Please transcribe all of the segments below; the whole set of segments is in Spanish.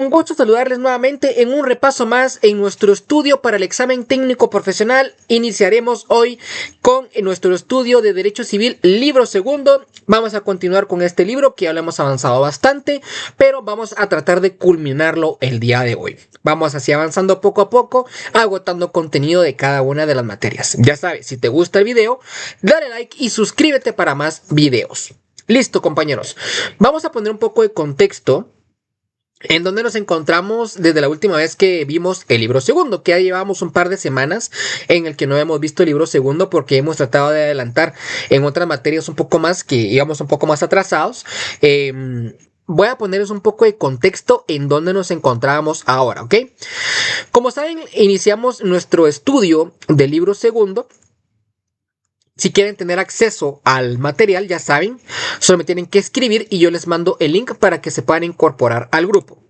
Un gusto saludarles nuevamente en un repaso más en nuestro estudio para el examen técnico profesional. Iniciaremos hoy con nuestro estudio de Derecho Civil, libro segundo. Vamos a continuar con este libro que ya lo hemos avanzado bastante, pero vamos a tratar de culminarlo el día de hoy. Vamos así avanzando poco a poco, agotando contenido de cada una de las materias. Ya sabes, si te gusta el video, dale like y suscríbete para más videos. Listo, compañeros. Vamos a poner un poco de contexto en donde nos encontramos desde la última vez que vimos el libro segundo, que ya llevamos un par de semanas en el que no hemos visto el libro segundo porque hemos tratado de adelantar en otras materias un poco más, que íbamos un poco más atrasados. Voy a ponerles un poco de contexto en donde nos encontramos ahora, ¿ok? Como saben, iniciamos nuestro estudio del libro segundo. Si quieren tener acceso al material, ya saben, solo me tienen que escribir y yo les mando el link para que se puedan incorporar al grupo.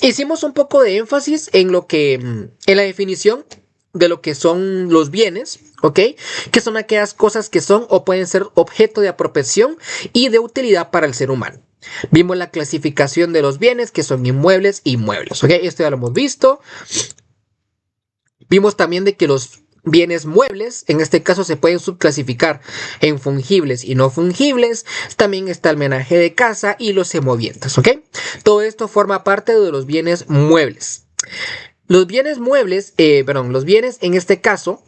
Hicimos un poco de énfasis en la definición de lo que son los bienes, ¿ok? Que son aquellas cosas que son o pueden ser objeto de apropiación y de utilidad para el ser humano. Vimos la clasificación de los bienes que son inmuebles y muebles, ¿ok? Esto ya lo hemos visto. Vimos también de que los bienes muebles, en este caso, se pueden subclasificar en fungibles y no fungibles. También está el menaje de casa y los semovientes, ¿ok? Todo esto forma parte de los bienes muebles. Los bienes muebles, los bienes en este caso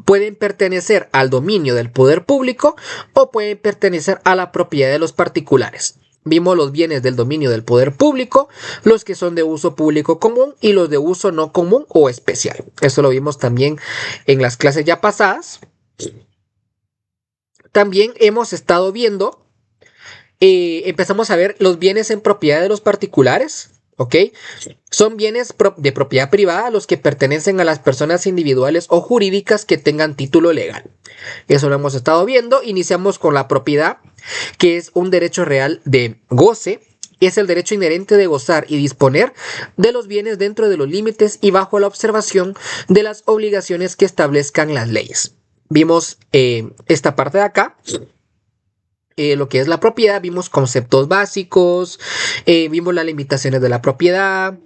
pueden pertenecer al dominio del poder público o pueden pertenecer a la propiedad de los particulares. Vimos los bienes del dominio del poder público, los que son de uso público común y los de uso no común o especial. Eso lo vimos también en las clases ya pasadas. También hemos estado viendo, empezamos a ver los bienes en propiedad de los particulares, ¿ok? Son bienes de propiedad privada los que pertenecen a las personas individuales o jurídicas que tengan título legal. Eso lo hemos estado viendo. Iniciamos con la propiedad, que es un derecho real de goce. Es el derecho inherente de gozar y disponer de los bienes dentro de los límites y bajo la observación de las obligaciones que establezcan las leyes. Vimos esta parte de acá. Lo que es la propiedad, vimos conceptos básicos, vimos las limitaciones de la propiedad,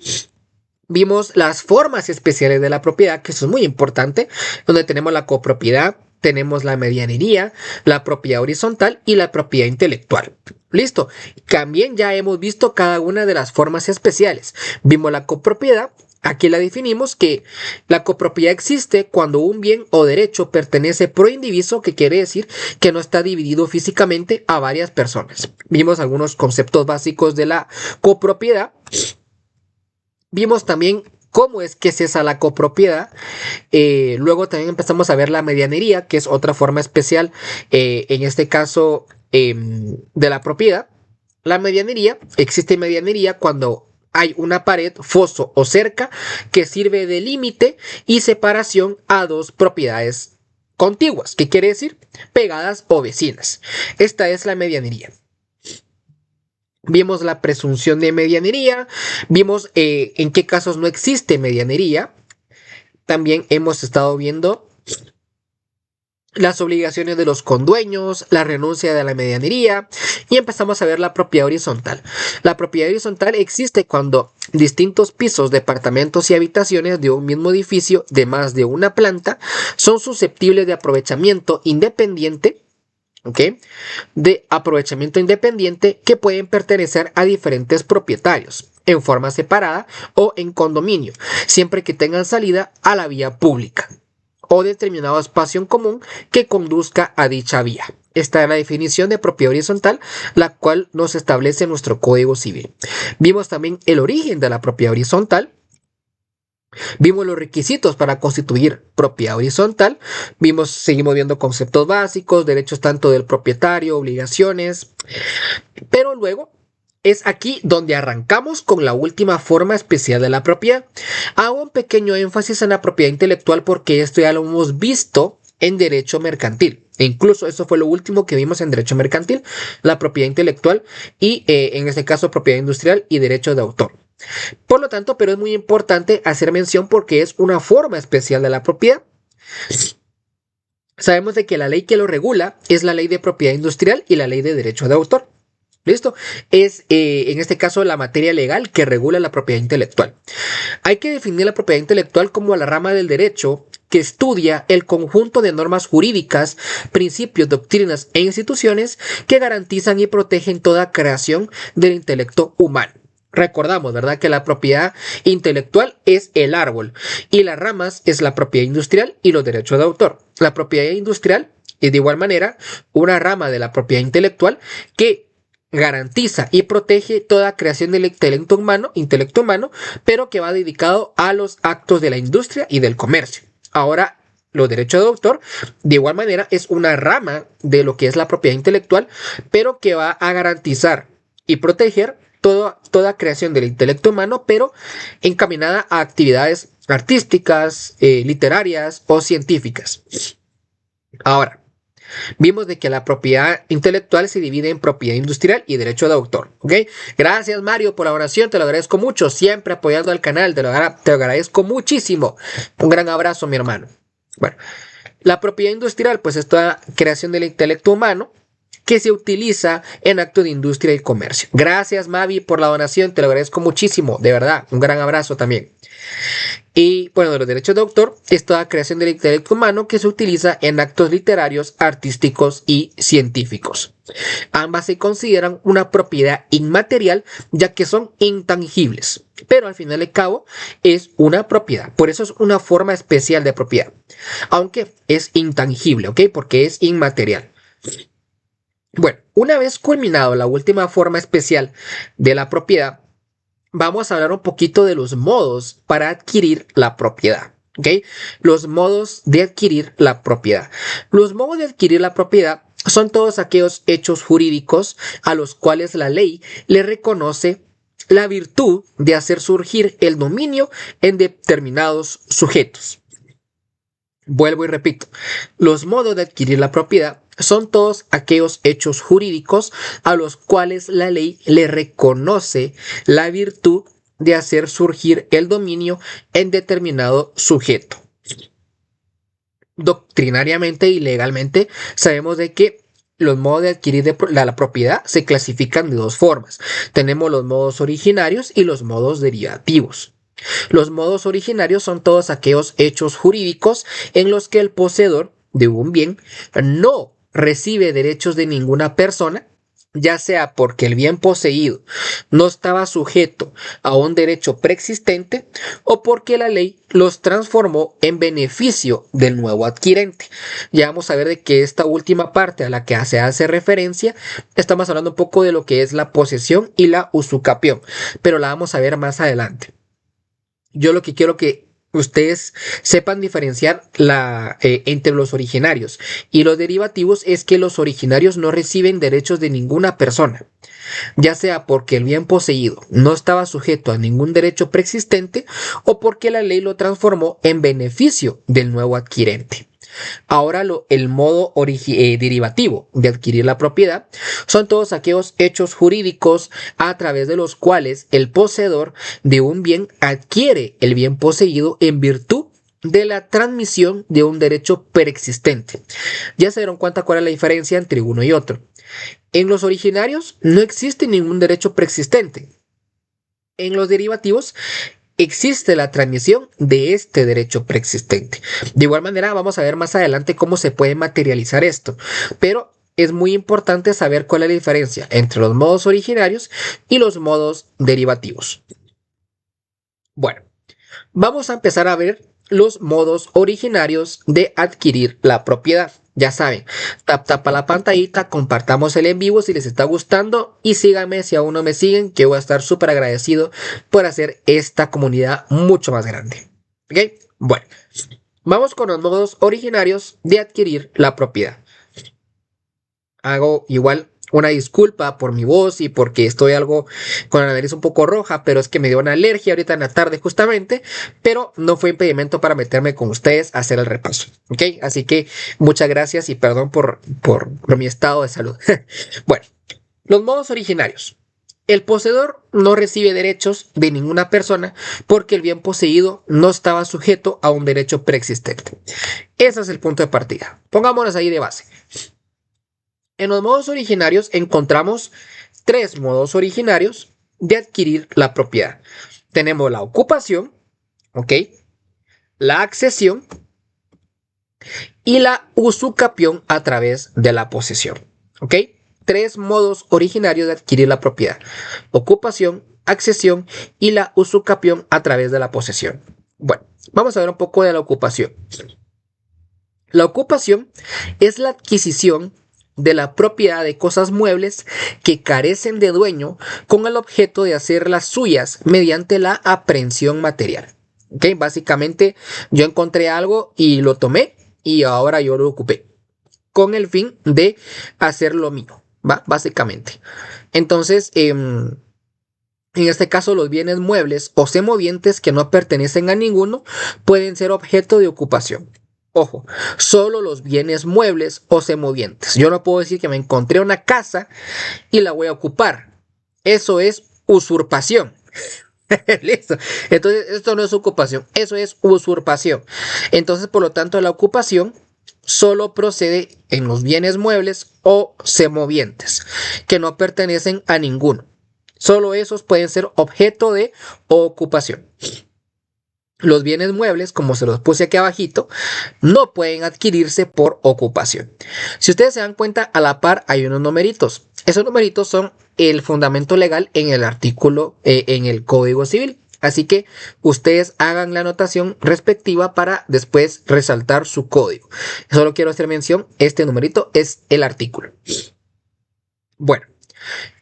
vimos las formas especiales de la propiedad, que eso es muy importante, donde tenemos la copropiedad, tenemos la medianería, la propiedad horizontal y la propiedad intelectual. Listo. También ya hemos visto cada una de las formas especiales. Vimos la copropiedad. Aquí la definimos que la copropiedad existe cuando un bien o derecho pertenece pro indiviso, que quiere decir que no está dividido físicamente a varias personas. Vimos algunos conceptos básicos de la copropiedad. Vimos también cómo es que cesa la copropiedad. Luego también empezamos a ver la medianería, que es otra forma especial, en este caso, de la propiedad. La medianería, existe medianería cuando hay una pared, foso o cerca que sirve de límite y separación a dos propiedades contiguas. ¿Qué quiere decir? Pegadas o vecinas. Esta es la medianería. Vimos la presunción de medianería, vimos en qué casos no existe medianería. También hemos estado viendo las obligaciones de los condueños, la renuncia de la medianería y empezamos a ver la propiedad horizontal. La propiedad horizontal existe cuando distintos pisos, departamentos y habitaciones de un mismo edificio de más de una planta son susceptibles de aprovechamiento independiente, ¿ok? De aprovechamiento independiente que pueden pertenecer a diferentes propietarios en forma separada o en condominio, siempre que tengan salida a la vía pública o determinado espacio en común que conduzca a dicha vía. Esta es la definición de propiedad horizontal, la cual nos establece nuestro Código Civil. Vimos también el origen de la propiedad horizontal. Vimos los requisitos para constituir propiedad horizontal. Seguimos viendo conceptos básicos, derechos tanto del propietario, obligaciones. Pero luego es aquí donde arrancamos con la última forma especial de la propiedad. Hago un pequeño énfasis en la propiedad intelectual porque esto ya lo hemos visto en derecho mercantil. E incluso eso fue lo último que vimos en derecho mercantil, la propiedad intelectual y en este caso propiedad industrial y derecho de autor. Por lo tanto, pero es muy importante hacer mención porque es una forma especial de la propiedad. Sabemos de que la ley que lo regula es la ley de propiedad industrial y la ley de derecho de autor. ¿Listo? Es en este caso la materia legal que regula la propiedad intelectual. Hay que definir la propiedad intelectual como la rama del derecho que estudia el conjunto de normas jurídicas, principios, doctrinas e instituciones que garantizan y protegen toda creación del intelecto humano. Recordamos, ¿verdad?, que la propiedad intelectual es el árbol y las ramas es la propiedad industrial y los derechos de autor. La propiedad industrial es de igual manera una rama de la propiedad intelectual que garantiza y protege toda creación del intelecto humano, pero que va dedicado a los actos de la industria y del comercio. Ahora, los derechos de autor, de igual manera, es una rama de lo que es la propiedad intelectual, pero que va a garantizar y proteger toda creación del intelecto humano, pero encaminada a actividades artísticas, literarias o científicas. Ahora, vimos de que la propiedad intelectual se divide en propiedad industrial y derecho de autor. ¿Ok? Gracias, Mario, por la oración. Te lo agradezco mucho. Siempre apoyando al canal. Te lo agradezco muchísimo. Un gran abrazo, mi hermano. Bueno, la propiedad industrial, pues es toda creación del intelecto humano que se utiliza en actos de industria y comercio. Gracias, Mavi, por la donación. Te lo agradezco muchísimo. De verdad, un gran abrazo también. Y bueno, los derechos de autor es toda creación del intelecto humano que se utiliza en actos literarios, artísticos y científicos. Ambas se consideran una propiedad inmaterial ya que son intangibles, pero al final de cabo es una propiedad. Por eso es una forma especial de propiedad, aunque es intangible, ¿ok? Porque es inmaterial. Bueno, una vez culminado la última forma especial de la propiedad, vamos a hablar un poquito de los modos para adquirir la propiedad. ¿Ok? Los modos de adquirir la propiedad. Los modos de adquirir la propiedad son todos aquellos hechos jurídicos a los cuales la ley le reconoce la virtud de hacer surgir el dominio en determinados sujetos. Vuelvo y repito, los modos de adquirir la propiedad son todos aquellos hechos jurídicos a los cuales la ley le reconoce la virtud de hacer surgir el dominio en determinado sujeto. Doctrinariamente y legalmente sabemos de que los modos de adquirir la propiedad se clasifican de dos formas. Tenemos los modos originarios y los modos derivativos. Los modos originarios son todos aquellos hechos jurídicos en los que el poseedor de un bien no recibe derechos de ninguna persona, ya sea porque el bien poseído no estaba sujeto a un derecho preexistente o porque la ley los transformó en beneficio del nuevo adquirente. Ya vamos a ver de que esta última parte a la que se hace referencia, estamos hablando un poco de lo que es la posesión y la usucapión, pero la vamos a ver más adelante. Yo lo que quiero que ustedes sepan diferenciar entre los originarios y los derivativos es que los originarios no reciben derechos de ninguna persona, ya sea porque el bien poseído no estaba sujeto a ningún derecho preexistente o porque la ley lo transformó en beneficio del nuevo adquirente. Ahora el modo derivativo de adquirir la propiedad son todos aquellos hechos jurídicos a través de los cuales el poseedor de un bien adquiere el bien poseído en virtud de la transmisión de un derecho preexistente. Ya se dieron cuenta cuál es la diferencia entre uno y otro. En los originarios no existe ningún derecho preexistente. En los derivativos existe la transmisión de este derecho preexistente. De igual manera, vamos a ver más adelante cómo se puede materializar esto, pero es muy importante saber cuál es la diferencia entre los modos originarios y los modos derivativos. Bueno, vamos a empezar a ver los modos originarios de adquirir la propiedad. Ya saben, tapa la pantallita, compartamos el en vivo si les está gustando y síganme si aún no me siguen, que voy a estar súper agradecido por hacer esta comunidad mucho más grande. ¿Ok? Bueno, vamos con los modos originarios de adquirir la propiedad. Hago igual una disculpa por mi voz y porque estoy algo con la nariz un poco roja, pero es que me dio una alergia ahorita en la tarde justamente, pero no fue impedimento para meterme con ustedes a hacer el repaso, ¿ok? Así que muchas gracias y perdón por mi estado de salud. Bueno, los modos originarios. El poseedor no recibe derechos de ninguna persona porque el bien poseído no estaba sujeto a un derecho preexistente. Ese es el punto de partida. Pongámonos ahí de base. En los modos originarios encontramos tres modos originarios de adquirir la propiedad. Tenemos la ocupación, ¿ok? La accesión y la usucapión a través de la posesión, ¿ok? Tres modos originarios de adquirir la propiedad: ocupación, accesión y la usucapión a través de la posesión. Bueno, vamos a ver un poco de la ocupación. La ocupación es la adquisición de la propiedad de cosas muebles que carecen de dueño con el objeto de hacerlas suyas mediante la aprehensión material. ¿Okay? Básicamente yo encontré algo y lo tomé y ahora yo lo ocupé con el fin de hacer lo mío, ¿va? Básicamente. Entonces, en este caso, los bienes muebles o semovientes que no pertenecen a ninguno pueden ser objeto de ocupación. Ojo, solo los bienes muebles o semovientes. Yo no puedo decir que me encontré una casa y la voy a ocupar. Eso es usurpación. Listo. Entonces, esto no es ocupación, eso es usurpación. Entonces, por lo tanto, la ocupación solo procede en los bienes muebles o semovientes que no pertenecen a ninguno. Solo esos pueden ser objeto de ocupación. Los bienes muebles, como se los puse aquí abajito, no pueden adquirirse por ocupación. Si ustedes se dan cuenta, a la par hay unos numeritos. Esos numeritos son el fundamento legal en el artículo, en el Código Civil. Así que ustedes hagan la anotación respectiva para después resaltar su código. Solo quiero hacer mención, este numerito es el artículo. Bueno,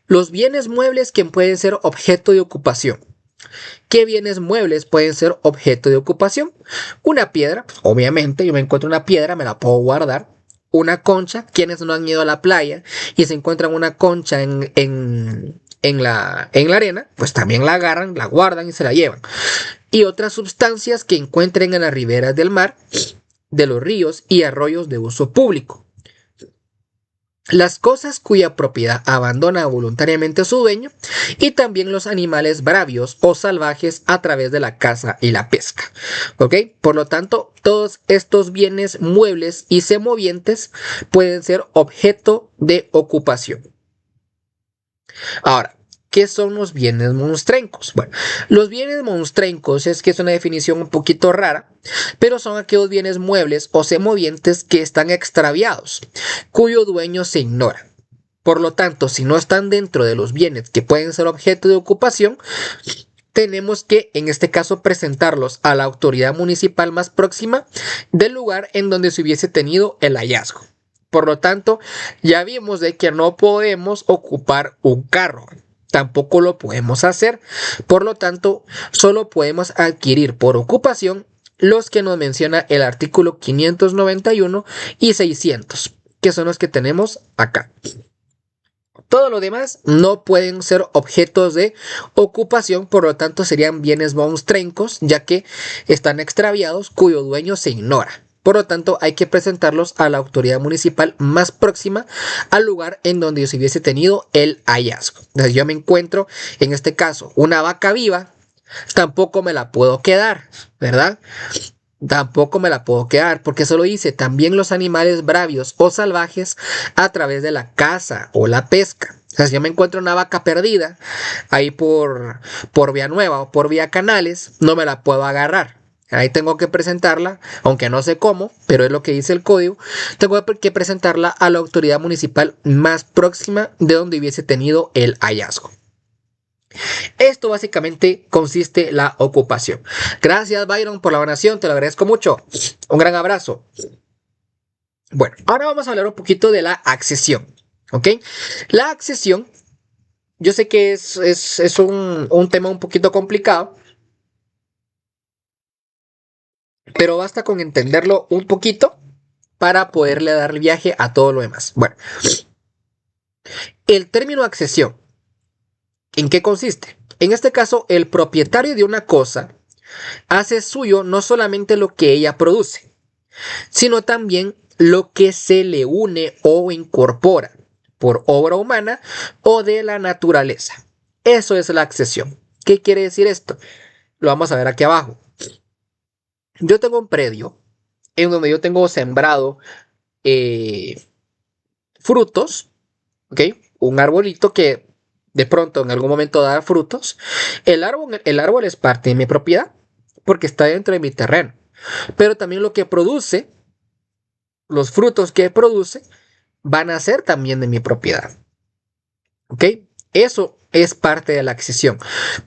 los bienes muebles que pueden ser objeto de ocupación. ¿Qué bienes muebles pueden ser objeto de ocupación? Una piedra, obviamente, yo me encuentro una piedra, me la puedo guardar. Una concha, quienes no han ido a la playa y se encuentran una concha en la arena, pues también la agarran, la guardan y se la llevan. Y otras sustancias que encuentren en las riberas del mar, de los ríos y arroyos de uso público. Las cosas cuya propiedad abandona voluntariamente a su dueño y también los animales bravios o salvajes a través de la caza y la pesca. ¿Ok? Por lo tanto, todos estos bienes muebles y semovientes pueden ser objeto de ocupación. Ahora, ¿qué son los bienes monstrencos? Bueno, los bienes monstrencos es que es una definición un poquito rara, pero son aquellos bienes muebles o semovientes que están extraviados, cuyo dueño se ignora. Por lo tanto, si no están dentro de los bienes que pueden ser objeto de ocupación, tenemos que, en este caso, presentarlos a la autoridad municipal más próxima del lugar en donde se hubiese tenido el hallazgo. Por lo tanto, ya vimos de que no podemos ocupar un carro. Tampoco lo podemos hacer. Por lo tanto, solo podemos adquirir por ocupación los que nos menciona el artículo 591 y 600, que son los que tenemos acá. Todo lo demás no pueden ser objetos de ocupación, por lo tanto serían bienes monstrencos, ya que están extraviados cuyo dueño se ignora. Por lo tanto, hay que presentarlos a la autoridad municipal más próxima al lugar en donde se hubiese tenido el hallazgo. Entonces, yo me encuentro, en este caso, una vaca viva, tampoco me la puedo quedar, ¿verdad? Tampoco me la puedo quedar porque solo dice también los animales bravios o salvajes a través de la caza o la pesca. O sea, si yo me encuentro una vaca perdida ahí por Villanueva o por Vía Canales, no me la puedo agarrar. Ahí tengo que presentarla, aunque no sé cómo, pero es lo que dice el código. Tengo que presentarla a la autoridad municipal más próxima de donde hubiese tenido el hallazgo. Esto básicamente consiste la ocupación. Gracias, Byron, por la donación, te lo agradezco mucho. Un gran abrazo. Bueno, ahora vamos a hablar un poquito de la accesión. ¿Ok? La accesión, yo sé que es un tema un poquito complicado, pero basta con entenderlo un poquito para poderle dar viaje a todo lo demás. Bueno, el término accesión, ¿en qué consiste? En este caso, el propietario de una cosa hace suyo no solamente lo que ella produce, sino también lo que se le une o incorpora por obra humana o de la naturaleza. Eso es la accesión. ¿Qué quiere decir esto? Lo vamos a ver aquí abajo. Yo tengo un predio en donde yo tengo sembrado frutos, ¿ok? Un arbolito que de pronto en algún momento dar frutos, el árbol es parte de mi propiedad porque está dentro de mi terreno. Pero también lo que produce, los frutos que produce, van a ser también de mi propiedad. ¿Ok? Eso es parte de la accesión.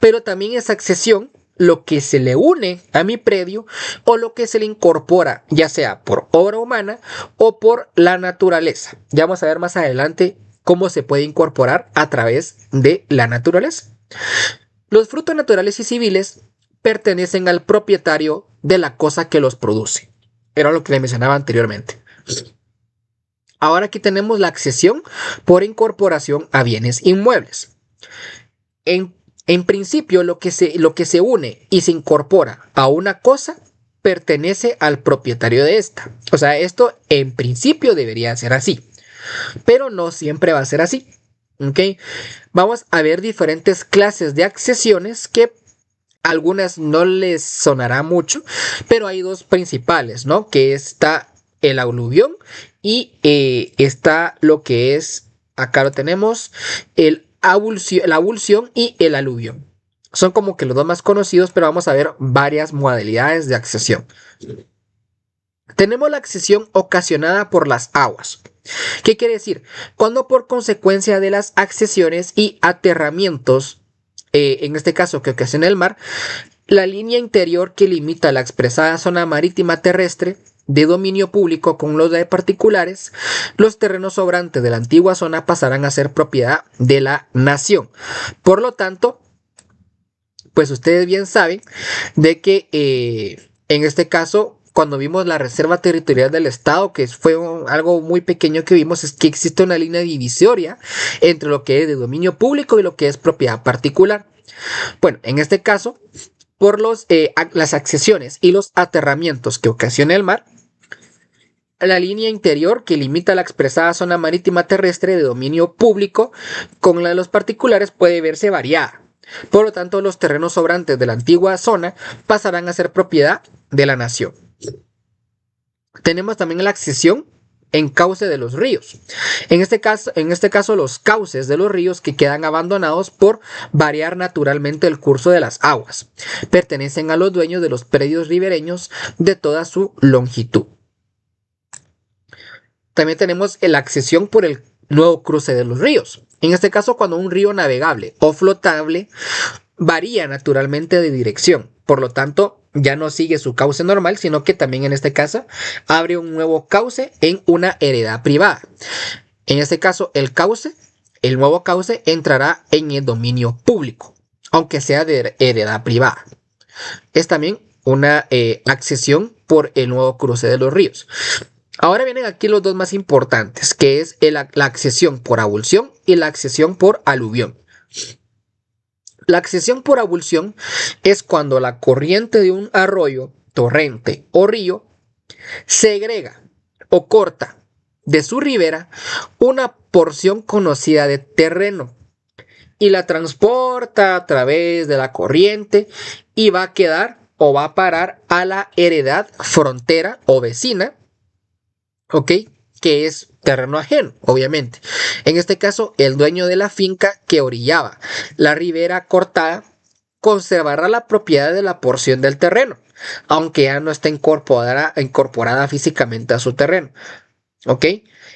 Pero también esa accesión, lo que se le une a mi predio o lo que se le incorpora, ya sea por obra humana o por la naturaleza. Ya vamos a ver más adelante cómo se puede incorporar a través de la naturaleza. Los frutos naturales y civiles pertenecen al propietario de la cosa que los produce. Era lo que le mencionaba anteriormente. Ahora aquí tenemos la accesión por incorporación a bienes inmuebles. En principio, lo que se une y se incorpora a una cosa pertenece al propietario de esta. O sea, esto en principio debería ser así, pero no siempre va a ser así. ¿Ok? Vamos a ver diferentes clases de accesiones que algunas no les sonará mucho, pero hay dos principales, ¿no? Que está el aluvión y está lo que es, acá lo tenemos, la avulsión y el aluvión. Son como que los dos más conocidos, pero vamos a ver varias modalidades de accesión. Tenemos la accesión ocasionada por las aguas. ¿Qué quiere decir? Cuando por consecuencia de las accesiones y aterramientos, en este caso que ocasiona el mar, la línea interior que limita la expresada zona marítima terrestre de dominio público con los de particulares, los terrenos sobrantes de la antigua zona pasarán a ser propiedad de la nación. Por lo tanto, pues ustedes bien saben de que en este caso, cuando vimos la reserva territorial del estado, que fue algo muy pequeño que vimos, es que existe una línea divisoria entre lo que es de dominio público y lo que es propiedad particular. Bueno, en este caso, por las accesiones y los aterramientos que ocasiona el mar, la línea interior que limita la expresada zona marítima terrestre de dominio público con la de los particulares puede verse variada. Por lo tanto, los terrenos sobrantes de la antigua zona pasarán a ser propiedad de la nación. Tenemos también la accesión en cauce de los ríos. En este caso, los cauces de los ríos que quedan abandonados por variar naturalmente el curso de las aguas. Pertenecen a los dueños de los predios ribereños de toda su longitud. También tenemos la accesión por el nuevo cruce de los ríos. En este caso, cuando un río navegable o flotable varía naturalmente de dirección. Por lo tanto, ya no sigue su cauce normal, sino que también en este caso abre un nuevo cauce en una heredad privada. En este caso, el nuevo cauce entrará en el dominio público, aunque sea de heredad privada. Es también una accesión por el nuevo cruce de los ríos. Ahora vienen aquí los dos más importantes, que es la accesión por avulsión y la accesión por aluvión. La accesión por avulsión es cuando la corriente de un arroyo, torrente o río segrega o corta de su ribera una porción conocida de terreno y la transporta a través de la corriente y va a quedar o va a parar a la heredad frontera o vecina, ¿ok? Que es terreno ajeno, obviamente. En este caso, el dueño de la finca que orillaba la ribera cortada conservará la propiedad de la porción del terreno, aunque ya no esté incorporada físicamente a su terreno. ¿Ok?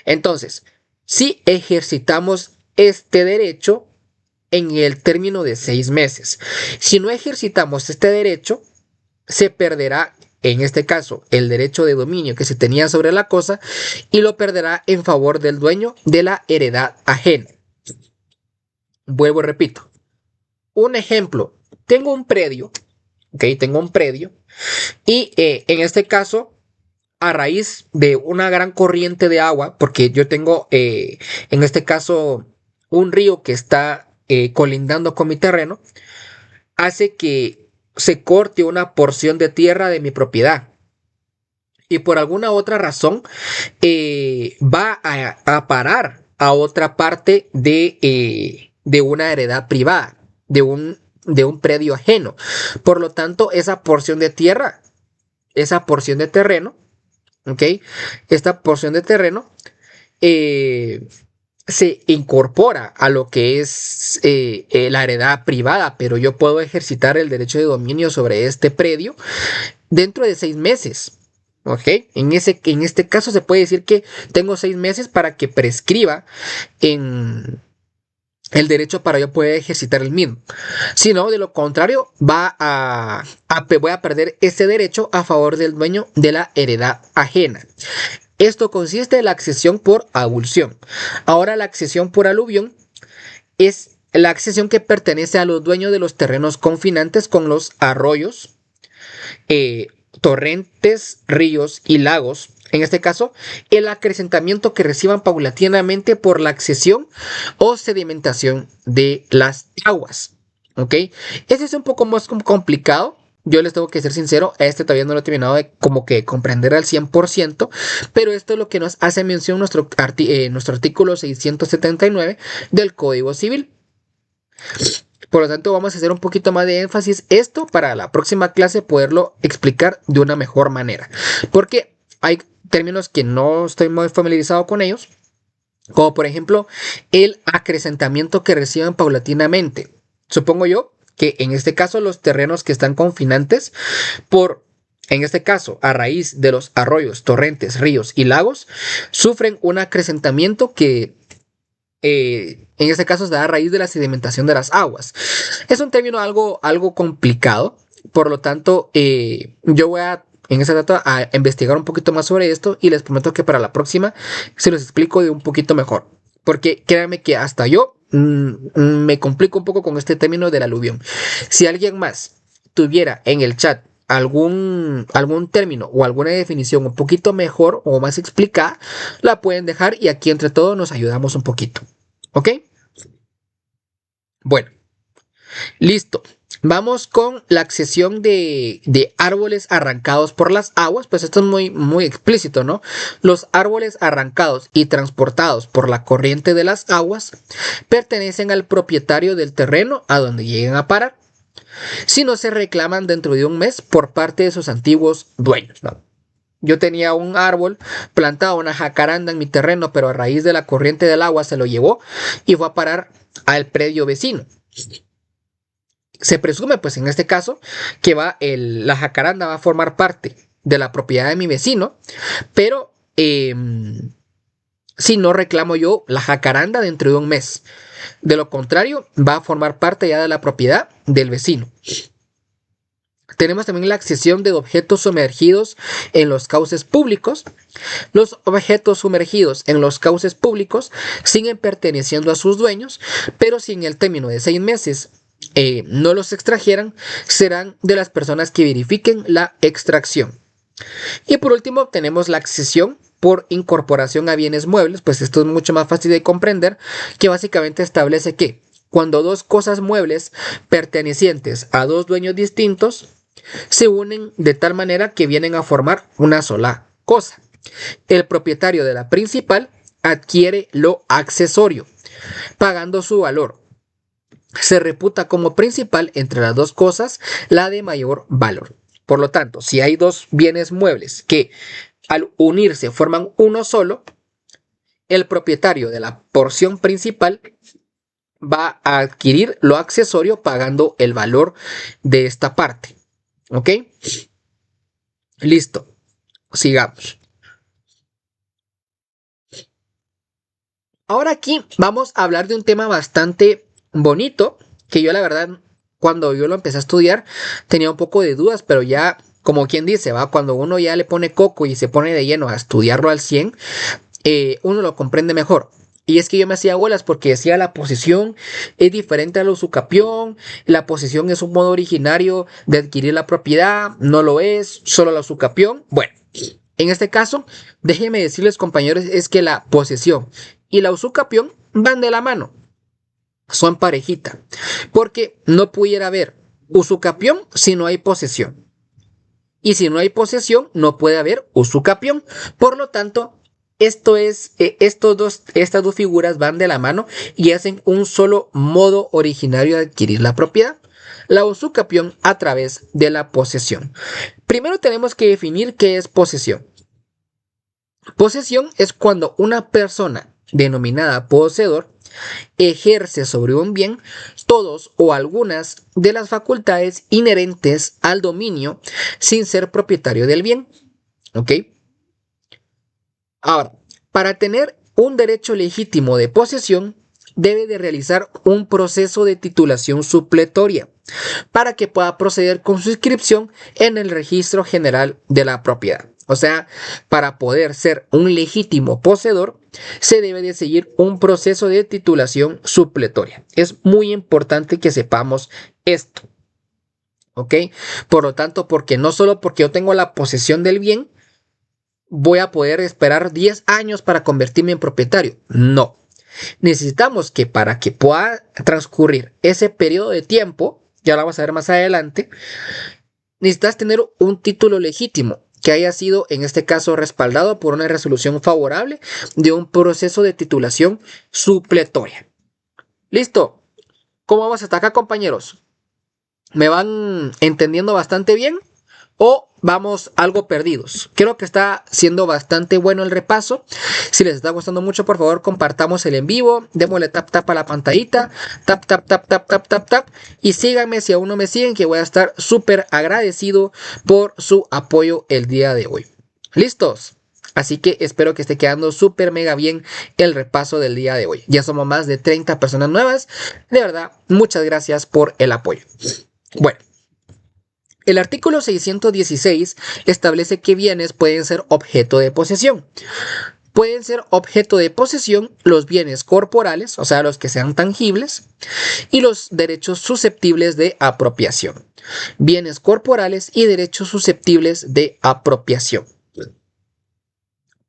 Entonces, si ejercitamos este derecho en el término de 6 meses, si no ejercitamos este derecho, se perderá, en este caso, el derecho de dominio que se tenía sobre la cosa y lo perderá en favor del dueño de la heredad ajena. Vuelvo y repito. Un ejemplo, tengo un predio, ¿ok? Tengo un predio y en este caso, a raíz de una gran corriente de agua, porque yo tengo, en este caso, un río que está colindando con mi terreno, hace que se corte una porción de tierra de mi propiedad. Y por alguna otra razón va a parar a otra parte de una heredad privada, de un predio ajeno. Por lo tanto, esa porción de tierra, esa porción de terreno, ¿ok? Esta porción de terreno se incorpora a lo que es la heredad privada, pero yo puedo ejercitar el derecho de dominio sobre este predio dentro de 6 meses. ¿Ok? En este caso se puede decir que tengo 6 meses para que prescriba en el derecho para yo poder ejercitar el mismo. Si no, de lo contrario, voy a perder ese derecho a favor del dueño de la heredad ajena. Esto consiste en la accesión por avulsión. Ahora, la accesión por aluvión es la accesión que pertenece a los dueños de los terrenos confinantes con los arroyos, eh, torrentes, ríos y lagos. En este caso, el acrecentamiento que reciban paulatinamente por la accesión o sedimentación de las aguas. ¿Ok? Este es un poco más complicado. Yo les tengo que ser sincero, a este todavía no lo he terminado de como que comprender al 100%, pero esto es lo que nos hace mención nuestro artículo 679 del Código Civil. Por lo tanto, vamos a hacer un poquito más de énfasis esto para la próxima clase poderlo explicar de una mejor manera. Porque hay términos que no estoy muy familiarizado con ellos, como por ejemplo el acrecentamiento que reciben paulatinamente. Supongo yo que en este caso los terrenos que están confinantes en este caso, a raíz de los arroyos, torrentes, ríos y lagos, sufren un acrecentamiento que en este caso se da a raíz de la sedimentación de las aguas. Es un término algo complicado, por lo tanto, yo voy en ese dato a investigar un poquito más sobre esto y les prometo que para la próxima se los explico de un poquito mejor. Porque créanme que hasta yo me complico un poco con este término del aluvión. Si alguien más tuviera en el chat algún término o alguna definición un poquito mejor o más explicada, la pueden dejar y aquí entre todos nos ayudamos un poquito. ¿Ok? Bueno, listo. Vamos con la accesión de árboles arrancados por las aguas. Pues esto es muy explícito, ¿no? Los árboles arrancados y transportados por la corriente de las aguas pertenecen al propietario del terreno a donde lleguen a parar, si no se reclaman dentro de un mes por parte de sus antiguos dueños, ¿no? Yo tenía un árbol plantado, una jacaranda en mi terreno, pero a raíz de la corriente del agua se lo llevó y fue a parar al predio vecino. Se presume, pues en este caso, que la jacaranda va a formar parte de la propiedad de mi vecino, pero si no reclamo yo la jacaranda dentro de un mes. De lo contrario, va a formar parte ya de la propiedad del vecino. Tenemos también la accesión de objetos sumergidos en los cauces públicos. Los objetos sumergidos en los cauces públicos siguen perteneciendo a sus dueños, pero si en el término de 6 meses no los extrajeran, serán de las personas que verifiquen la extracción. Y por último tenemos la accesión por incorporación a bienes muebles. Pues esto es mucho más fácil de comprender, que básicamente establece que cuando dos cosas muebles pertenecientes a dos dueños distintos se unen de tal manera que vienen a formar una sola cosa, el propietario de la principal adquiere lo accesorio, pagando su valor. Se reputa como principal entre las dos cosas la de mayor valor. Por lo tanto, si hay dos bienes muebles que al unirse forman uno solo, el propietario de la porción principal va a adquirir lo accesorio pagando el valor de esta parte. ¿Ok? Listo. Sigamos. Ahora aquí vamos a hablar de un tema bastante bonito, que yo la verdad, cuando yo lo empecé a estudiar, tenía un poco de dudas, pero ya, como quien dice, va, cuando uno ya le pone coco y se pone de lleno a estudiarlo al 100, uno lo comprende mejor. Y es que yo me hacía bolas porque decía la posesión es diferente a la usucapión, la posesión es un modo originario de adquirir la propiedad, no lo es, solo la usucapión. Bueno, en este caso, déjenme decirles, compañeros, es que la posesión y la usucapión van de la mano, son parejita, porque no pudiera haber usucapión si no hay posesión. Y si no hay posesión, no puede haber usucapión. Por lo tanto, estas dos figuras van de la mano y hacen un solo modo originario de adquirir la propiedad, la usucapión a través de la posesión. Primero tenemos que definir qué es posesión. Posesión es cuando una persona denominada poseedor, ejerce sobre un bien todos o algunas de las facultades inherentes al dominio sin ser propietario del bien. ¿Ok? Ahora, para tener un derecho legítimo de posesión, debe de realizar un proceso de titulación supletoria para que pueda proceder con su inscripción en el registro general de la propiedad. O sea, para poder ser un legítimo poseedor, se debe de seguir un proceso de titulación supletoria. Es muy importante que sepamos esto. ¿Ok? Por lo tanto, porque no solo porque yo tengo la posesión del bien, voy a poder esperar 10 años para convertirme en propietario. No. Necesitamos que para que pueda transcurrir ese periodo de tiempo, ya lo vamos a ver más adelante, necesitas tener un título legítimo que haya sido, en este caso, respaldado por una resolución favorable de un proceso de titulación supletoria. ¿Listo? ¿Cómo vamos hasta acá, compañeros? ¿Me van entendiendo bastante bien? ¿O vamos algo perdidos? Creo que está siendo bastante bueno el repaso. Si les está gustando mucho, por favor, compartamos el en vivo. Démosle tap tap a la pantallita. Tap tap tap tap tap tap tap. Y síganme si aún no me siguen, que voy a estar súper agradecido por su apoyo el día de hoy. ¿Listos? Así que espero que esté quedando súper mega bien el repaso del día de hoy. Ya somos más de 30 personas nuevas. De verdad, muchas gracias por el apoyo. Bueno. El artículo 616 establece que bienes pueden ser objeto de posesión. Pueden ser objeto de posesión los bienes corporales, o sea, los que sean tangibles, y los derechos susceptibles de apropiación. Bienes corporales y derechos susceptibles de apropiación.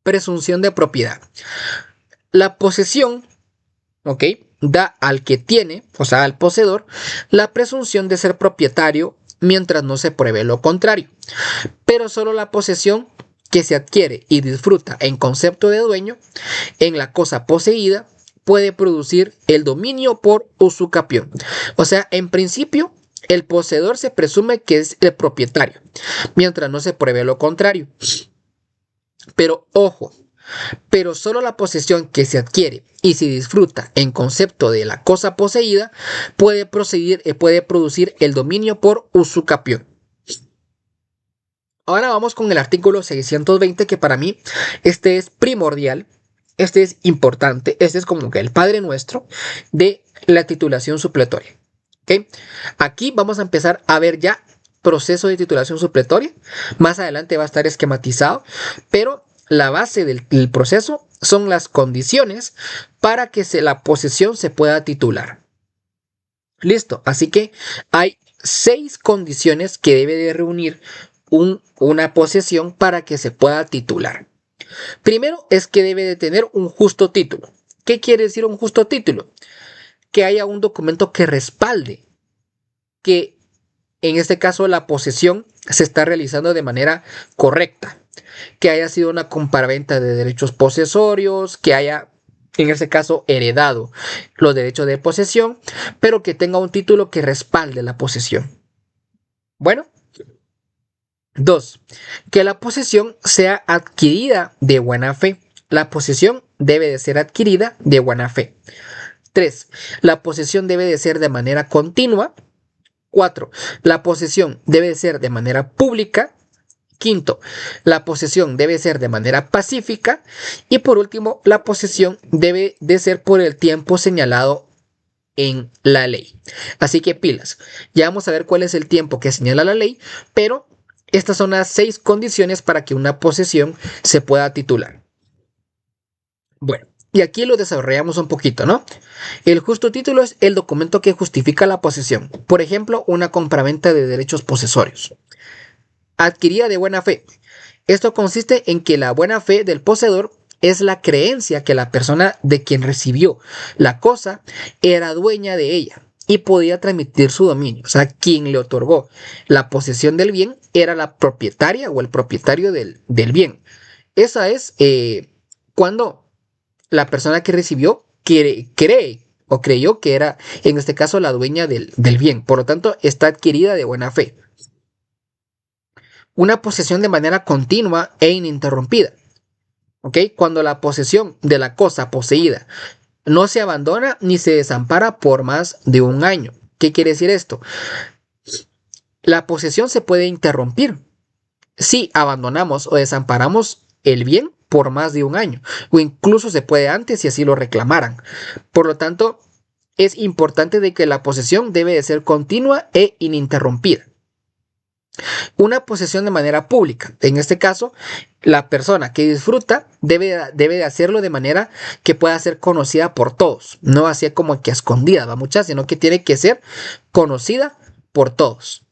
Presunción de propiedad. La posesión, ¿ok?, da al que tiene, o sea, al poseedor, la presunción de ser propietario mientras no se pruebe lo contrario. Pero solo la posesión que se adquiere y disfruta en concepto de dueño en la cosa poseída puede producir el dominio por usucapión. O sea, en principio, el poseedor se presume que es el propietario, mientras no se pruebe lo contrario. Pero ojo, pero solo la posesión que se adquiere y se disfruta en concepto de la cosa poseída puede producir el dominio por usucapión. Ahora vamos con el artículo 620, que para mí este es primordial, este es importante, este es como que el padre nuestro de la titulación supletoria. ¿Okay? Aquí vamos a empezar a ver ya proceso de titulación supletoria. Más adelante va a estar esquematizado, pero la base del proceso son las condiciones para que la posesión se pueda titular. Listo, así que hay 6 condiciones que debe de reunir una posesión para que se pueda titular. Primero es que debe de tener un justo título. ¿Qué quiere decir un justo título? Que haya un documento que respalde que en este caso la posesión se está realizando de manera correcta, que haya sido una compraventa de derechos posesorios, que haya en este caso heredado los derechos de posesión, pero que tenga un título que respalde la posesión. Bueno. 2. Que la posesión sea adquirida de buena fe. La posesión debe de ser adquirida de buena fe. 3. La posesión debe de ser de manera continua. 4. La posesión debe de ser de manera pública. 5. La posesión debe ser de manera pacífica. Y por último, la posesión debe de ser por el tiempo señalado en la ley. Así que pilas. Ya vamos a ver cuál es el tiempo que señala la ley, pero estas son las 6 condiciones para que una posesión se pueda titular. Bueno, y aquí lo desarrollamos un poquito, ¿no? El justo título es el documento que justifica la posesión. Por ejemplo, una compraventa de derechos posesorios. Adquirida de buena fe. Esto consiste en que la buena fe del poseedor es la creencia que la persona de quien recibió la cosa era dueña de ella y podía transmitir su dominio. O sea, quien le otorgó la posesión del bien era la propietaria o el propietario del bien. Esa es cuando la persona que recibió cree o creyó que era, en este caso, la dueña del bien. Por lo tanto, está adquirida de buena fe. Una posesión de manera continua e ininterrumpida. ¿Ok? Cuando la posesión de la cosa poseída no se abandona ni se desampara por más de un año. ¿Qué quiere decir esto? La posesión se puede interrumpir si abandonamos o desamparamos el bien por más de un año, o incluso se puede antes si así lo reclamaran. Por lo tanto, es importante de que la posesión debe de ser continua e ininterrumpida. Una posesión de manera pública. En este caso, la persona que disfruta debe de hacerlo de manera que pueda ser conocida por todos. No así como que escondida, va mucha, sino que tiene que ser conocida por todos.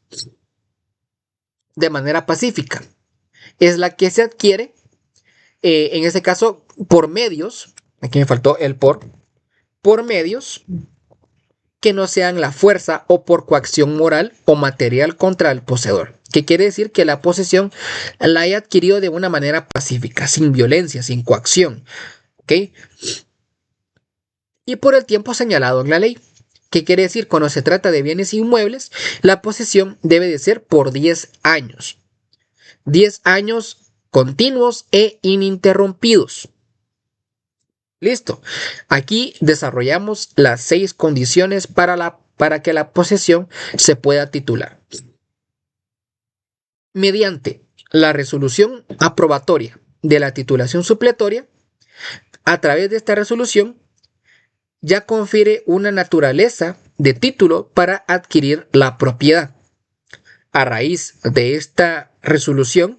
De manera pacífica. Es la que se adquiere, en este caso, por medios. Aquí me faltó el por medios que no sean la fuerza o por coacción moral o material contra el poseedor. Que quiere decir que la posesión la haya adquirido de una manera pacífica, sin violencia, sin coacción. ¿Ok? Y por el tiempo señalado en la ley. ¿Qué quiere decir? Cuando se trata de bienes inmuebles, la posesión debe de ser por 10 años. 10 años continuos e ininterrumpidos. Listo. Aquí desarrollamos las 6 condiciones para que la posesión se pueda titular. Mediante la resolución aprobatoria de la titulación supletoria, a través de esta resolución ya confiere una naturaleza de título para adquirir la propiedad. A raíz de esta resolución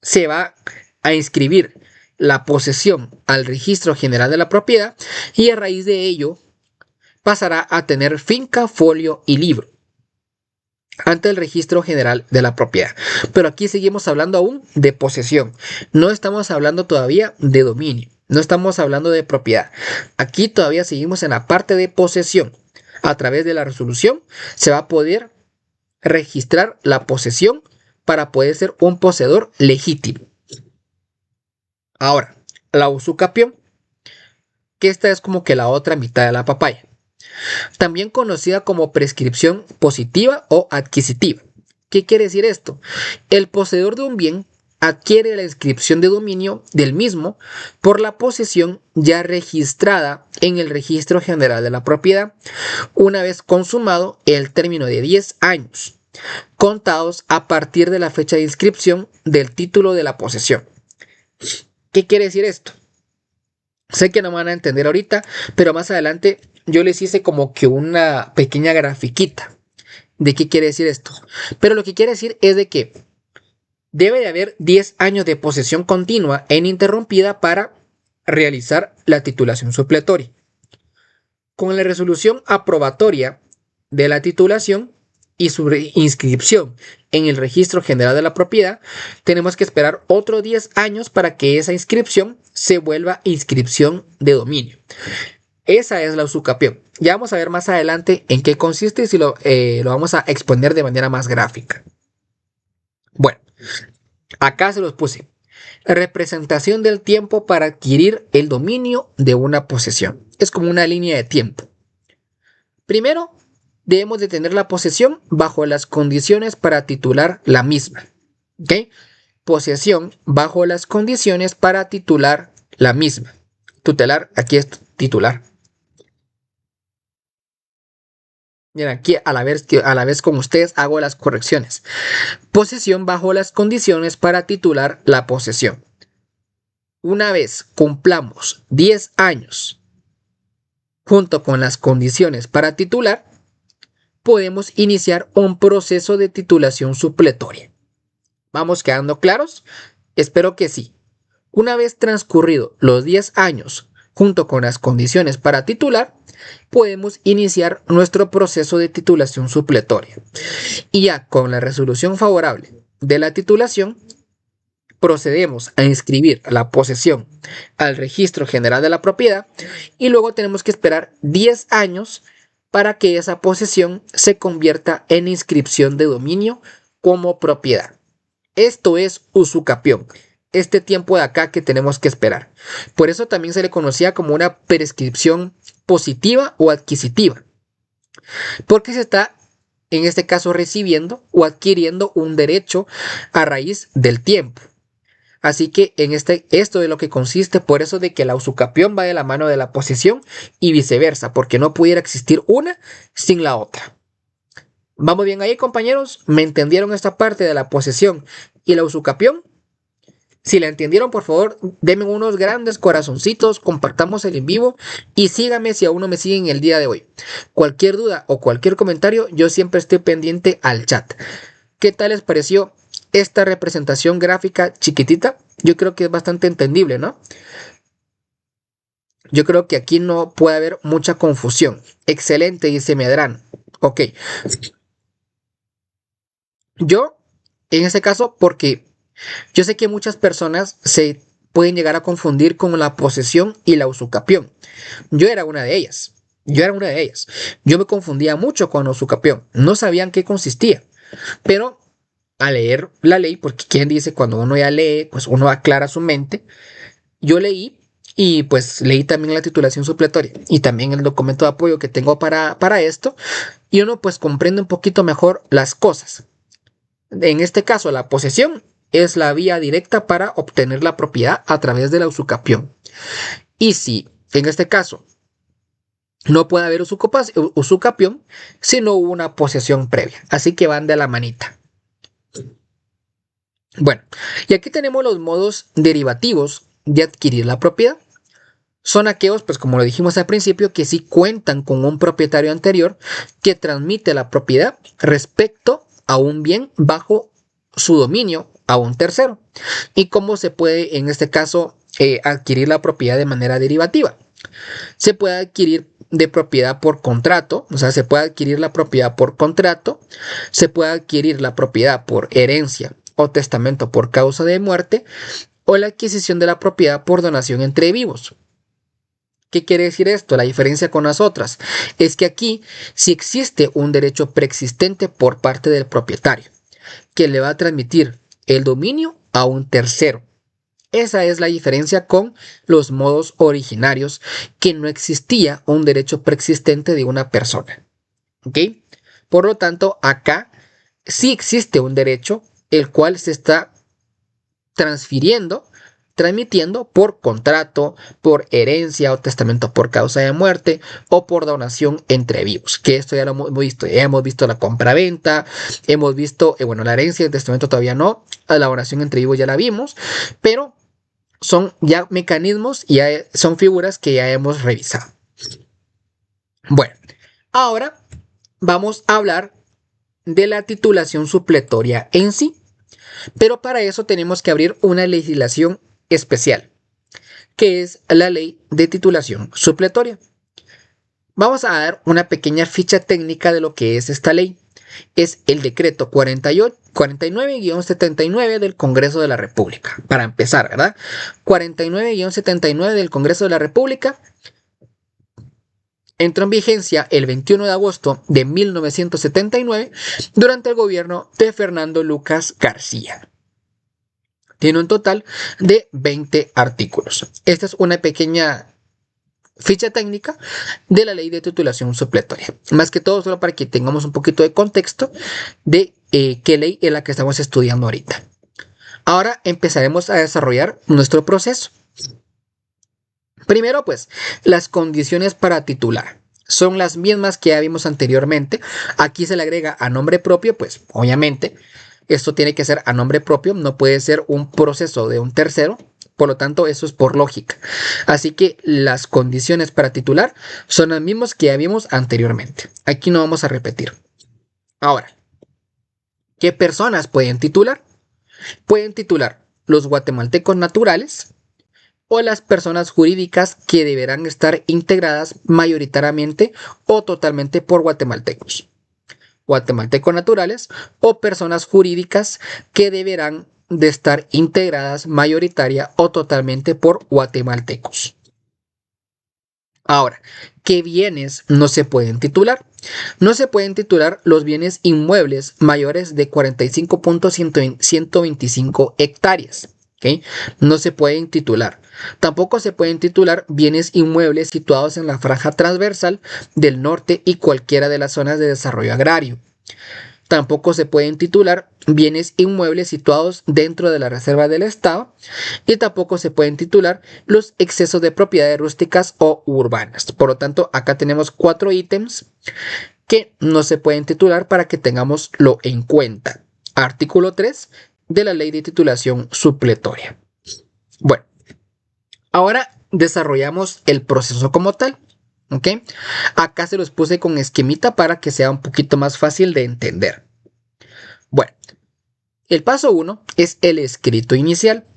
se va a inscribir la posesión al registro general de la propiedad y a raíz de ello pasará a tener finca, folio y libro ante el registro general de la propiedad. Pero aquí seguimos hablando aún de posesión. No estamos hablando todavía de dominio. No estamos hablando de propiedad. Aquí todavía seguimos en la parte de posesión. A través de la resolución se va a poder registrar la posesión para poder ser un poseedor legítimo. Ahora, la usucapión, que esta es como que la otra mitad de la papaya. También conocida como prescripción positiva o adquisitiva. ¿Qué quiere decir esto? El poseedor de un bien adquiere la inscripción de dominio del mismo por la posesión ya registrada en el registro general de la propiedad una vez consumado el término de 10 años, contados a partir de la fecha de inscripción del título de la posesión. ¿Qué quiere decir esto? Sé que no me van a entender ahorita, pero más adelante yo les hice como que una pequeña grafiquita de qué quiere decir esto. Pero lo que quiere decir es de que debe de haber 10 años de posesión continua e ininterrumpida para realizar la titulación supletoria. Con la resolución aprobatoria de la titulación y su inscripción en el registro general de la propiedad, tenemos que esperar otros 10 años para que esa inscripción se vuelva inscripción de dominio. Esa es la usucapión. Ya vamos a ver más adelante en qué consiste y si lo vamos a exponer de manera más gráfica. Bueno, acá se los puse. Representación del tiempo para adquirir el dominio de una posesión. Es como una línea de tiempo. Primero, debemos de tener la posesión bajo las condiciones para titular la misma. ¿Ok? Posesión bajo las condiciones para titular la misma. Tutelar, aquí es titular. Miren, aquí a la vez con ustedes hago las correcciones. Posesión bajo las condiciones para titular la posesión. Una vez cumplamos 10 años junto con las condiciones para titular, podemos iniciar un proceso de titulación supletoria. ¿Vamos quedando claros? Espero que sí. Una vez transcurrido los 10 años junto con las condiciones para titular, podemos iniciar nuestro proceso de titulación supletoria. Y ya con la resolución favorable de la titulación, procedemos a inscribir la posesión al registro general de la propiedad y luego tenemos que esperar 10 años para que esa posesión se convierta en inscripción de dominio como propiedad. Esto es usucapión, este tiempo de acá que tenemos que esperar. Por eso también se le conocía como una prescripción positiva o adquisitiva, porque se está en este caso recibiendo o adquiriendo un derecho a raíz del tiempo. Así que esto de lo que consiste, por eso de que la usucapión va de la mano de la posesión y viceversa, porque no pudiera existir una sin la otra. ¿Vamos bien ahí, compañeros? ¿Me entendieron esta parte de la posesión y la usucapión? Si la entendieron, por favor, denme unos grandes corazoncitos, compartamos el en vivo y síganme si aún no me siguen el día de hoy. Cualquier duda o cualquier comentario, yo siempre estoy pendiente al chat. ¿Qué tal les pareció esta representación gráfica chiquitita? Yo creo que es bastante entendible, ¿no? Yo creo que aquí no puede haber mucha confusión. Excelente, dice Medrán. Ok. Yo, en este caso, porque yo sé que muchas personas se pueden llegar a confundir con la posesión y la usucapión. Yo era una de ellas. Yo me confundía mucho con la usucapión. No sabían qué consistía. Pero al leer la ley, porque quien dice cuando uno ya lee, pues uno aclara su mente. Yo leí y pues leí también la titulación supletoria y también el documento de apoyo que tengo para esto. Y uno pues comprende un poquito mejor las cosas. En este caso, la posesión es la vía directa para obtener la propiedad a través de la usucapión. Y si en este caso no puede haber usucapión si no hubo una posesión previa. Así que van de la manita. Bueno, y aquí tenemos los modos derivativos de adquirir la propiedad. Son aquellos, pues como lo dijimos al principio, que sí cuentan con un propietario anterior que transmite la propiedad respecto a un bien bajo su dominio a un tercero. Y cómo se puede, en este caso, adquirir la propiedad de manera derivativa. Se puede adquirir de propiedad por contrato, o sea, se puede adquirir la propiedad por contrato, se puede adquirir la propiedad por herencia o testamento por causa de muerte, o la adquisición de la propiedad por donación entre vivos. ¿Qué quiere decir esto? La diferencia con las otras es que aquí sí existe un derecho preexistente por parte del propietario, que le va a transmitir el dominio a un tercero. Esa es la diferencia con los modos originarios, que no existía un derecho preexistente de una persona. ¿Ok? Por lo tanto, acá sí existe un derecho, el cual se está transmitiendo por contrato, por herencia o testamento por causa de muerte o por donación entre vivos, que esto ya lo hemos visto. Ya hemos visto la compra-venta, hemos visto, bueno, la herencia y el testamento todavía no, la donación entre vivos ya la vimos, pero son ya mecanismos y son figuras que ya hemos revisado. Bueno, ahora vamos a hablar de la titulación supletoria en sí, pero para eso tenemos que abrir una legislación especial, que es la ley de titulación supletoria. Vamos a dar una pequeña ficha técnica de lo que es esta ley. Es el decreto 49-79 del Congreso de la República. Para empezar, ¿verdad? 49-79 del Congreso de la República entró en vigencia el 21 de agosto de 1979 durante el gobierno de Fernando Lucas García. Tiene un total de 20 artículos. Esta es una pequeña ficha técnica de la ley de titulación supletoria. Más que todo, solo para que tengamos un poquito de contexto de qué ley es la que estamos estudiando ahorita. Ahora empezaremos a desarrollar nuestro proceso. Primero, pues, las condiciones para titular son las mismas que ya vimos anteriormente. Aquí se le agrega a nombre propio, pues, obviamente, esto tiene que ser a nombre propio, no puede ser un proceso de un tercero. Por lo tanto, eso es por lógica. Así que las condiciones para titular son las mismas que ya vimos anteriormente. Aquí no vamos a repetir. Ahora, ¿qué personas pueden titular? Pueden titular los guatemaltecos naturales o las personas jurídicas que deberán estar integradas mayoritariamente o totalmente por guatemaltecos. Guatemaltecos naturales o personas jurídicas que deberán de estar integradas mayoritaria o totalmente por guatemaltecos. Ahora, ¿qué bienes no se pueden titular? No se pueden titular los bienes inmuebles mayores de 45.125 hectáreas. ¿Okay? No se pueden titular. Tampoco se pueden titular bienes inmuebles situados en la franja transversal del norte y cualquiera de las zonas de desarrollo agrario. Tampoco se pueden titular bienes inmuebles situados dentro de la reserva del Estado y tampoco se pueden titular los excesos de propiedades rústicas o urbanas. Por lo tanto, acá tenemos 4 ítems que no se pueden titular para que tengámoslo en cuenta. Artículo 3 de la Ley de Titulación Supletoria. Bueno, ahora desarrollamos el proceso como tal. ¿Ok? Acá se los puse con esquemita para que sea un poquito más fácil de entender. Bueno, el paso 1 es el escrito inicial.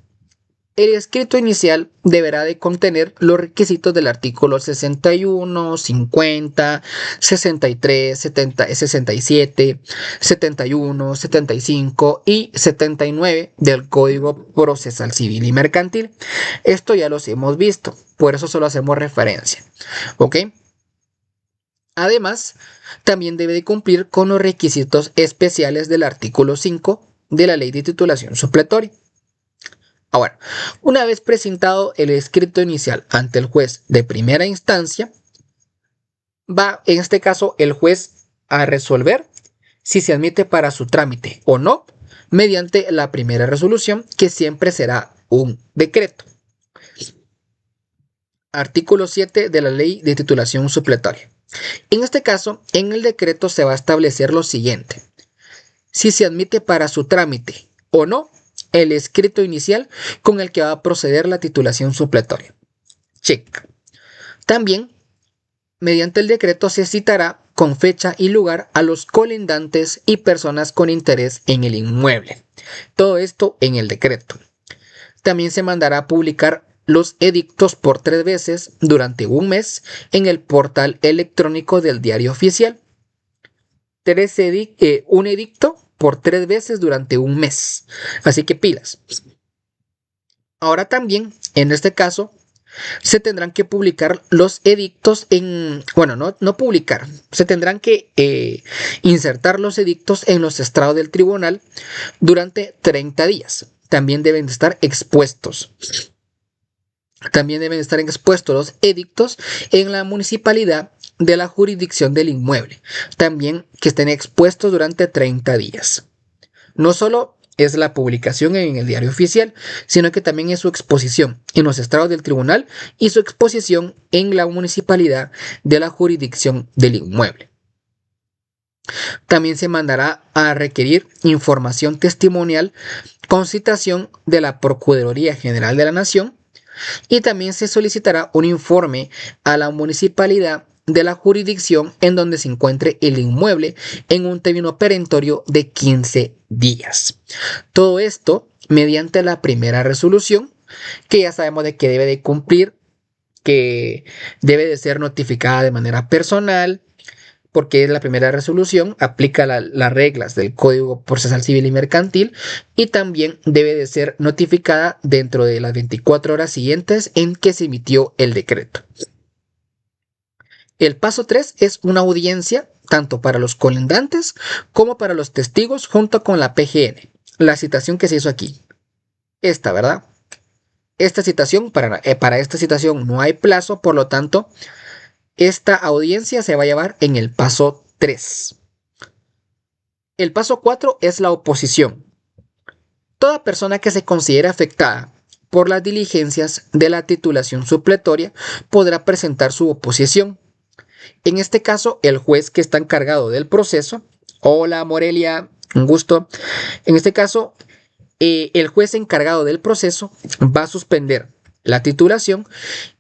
El escrito inicial deberá de contener los requisitos del artículo 61, 50, 63, 70, 67, 71, 75 y 79 del Código Procesal Civil y Mercantil. Esto ya los hemos visto, por eso solo hacemos referencia. ¿Ok? Además, también debe de cumplir con los requisitos especiales del artículo 5 de la Ley de Titulación Supletoria. Ahora, una vez presentado el escrito inicial ante el juez de primera instancia, va en este caso el juez a resolver si se admite para su trámite o no mediante la primera resolución, que siempre será un decreto. Artículo 7 de la Ley de Titulación Supletoria. En este caso, en el decreto se va a establecer lo siguiente: si se admite para su trámite o no el escrito inicial con el que va a proceder la titulación supletoria. Check. También, mediante el decreto se citará con fecha y lugar a los colindantes y personas con interés en el inmueble. Todo esto en el decreto. También se mandará a publicar los edictos por 3 veces durante un mes en el portal electrónico del Diario Oficial. Un edicto por 3 veces durante un mes. Así que pilas. Ahora también, en este caso, se tendrán que publicar los edictos no publicar, se tendrán que insertar los edictos en los estrados del tribunal durante 30 días. También deben estar expuestos. También deben estar expuestos los edictos en la municipalidad de la jurisdicción del inmueble. También que estén expuestos durante 30 días. No solo es la publicación en el Diario Oficial, sino que también es su exposición en los estrados del tribunal y su exposición en la municipalidad de la jurisdicción del inmueble. También se mandará a requerir información testimonial con citación de la Procuraduría General de la Nación y también se solicitará un informe a la municipalidad de la jurisdicción en donde se encuentre el inmueble en un término perentorio de 15 días. Todo esto mediante la primera resolución, que ya sabemos de que debe de cumplir, que debe de ser notificada de manera personal, porque es la primera resolución, aplica las reglas del Código Procesal Civil y Mercantil y también debe de ser notificada dentro de las 24 horas siguientes en que se emitió el decreto. El paso 3 es una audiencia tanto para los colindantes como para los testigos junto con la PGN. La citación que se hizo aquí. Esta, ¿verdad? Esta citación, para esta citación no hay plazo, por lo tanto, esta audiencia se va a llevar en el paso 3. El paso 4 es la oposición. Toda persona que se considere afectada por las diligencias de la titulación supletoria podrá presentar su oposición. En este caso, el juez que está encargado del proceso, hola Morelia, un gusto. En este caso, el juez encargado del proceso va a suspender la titulación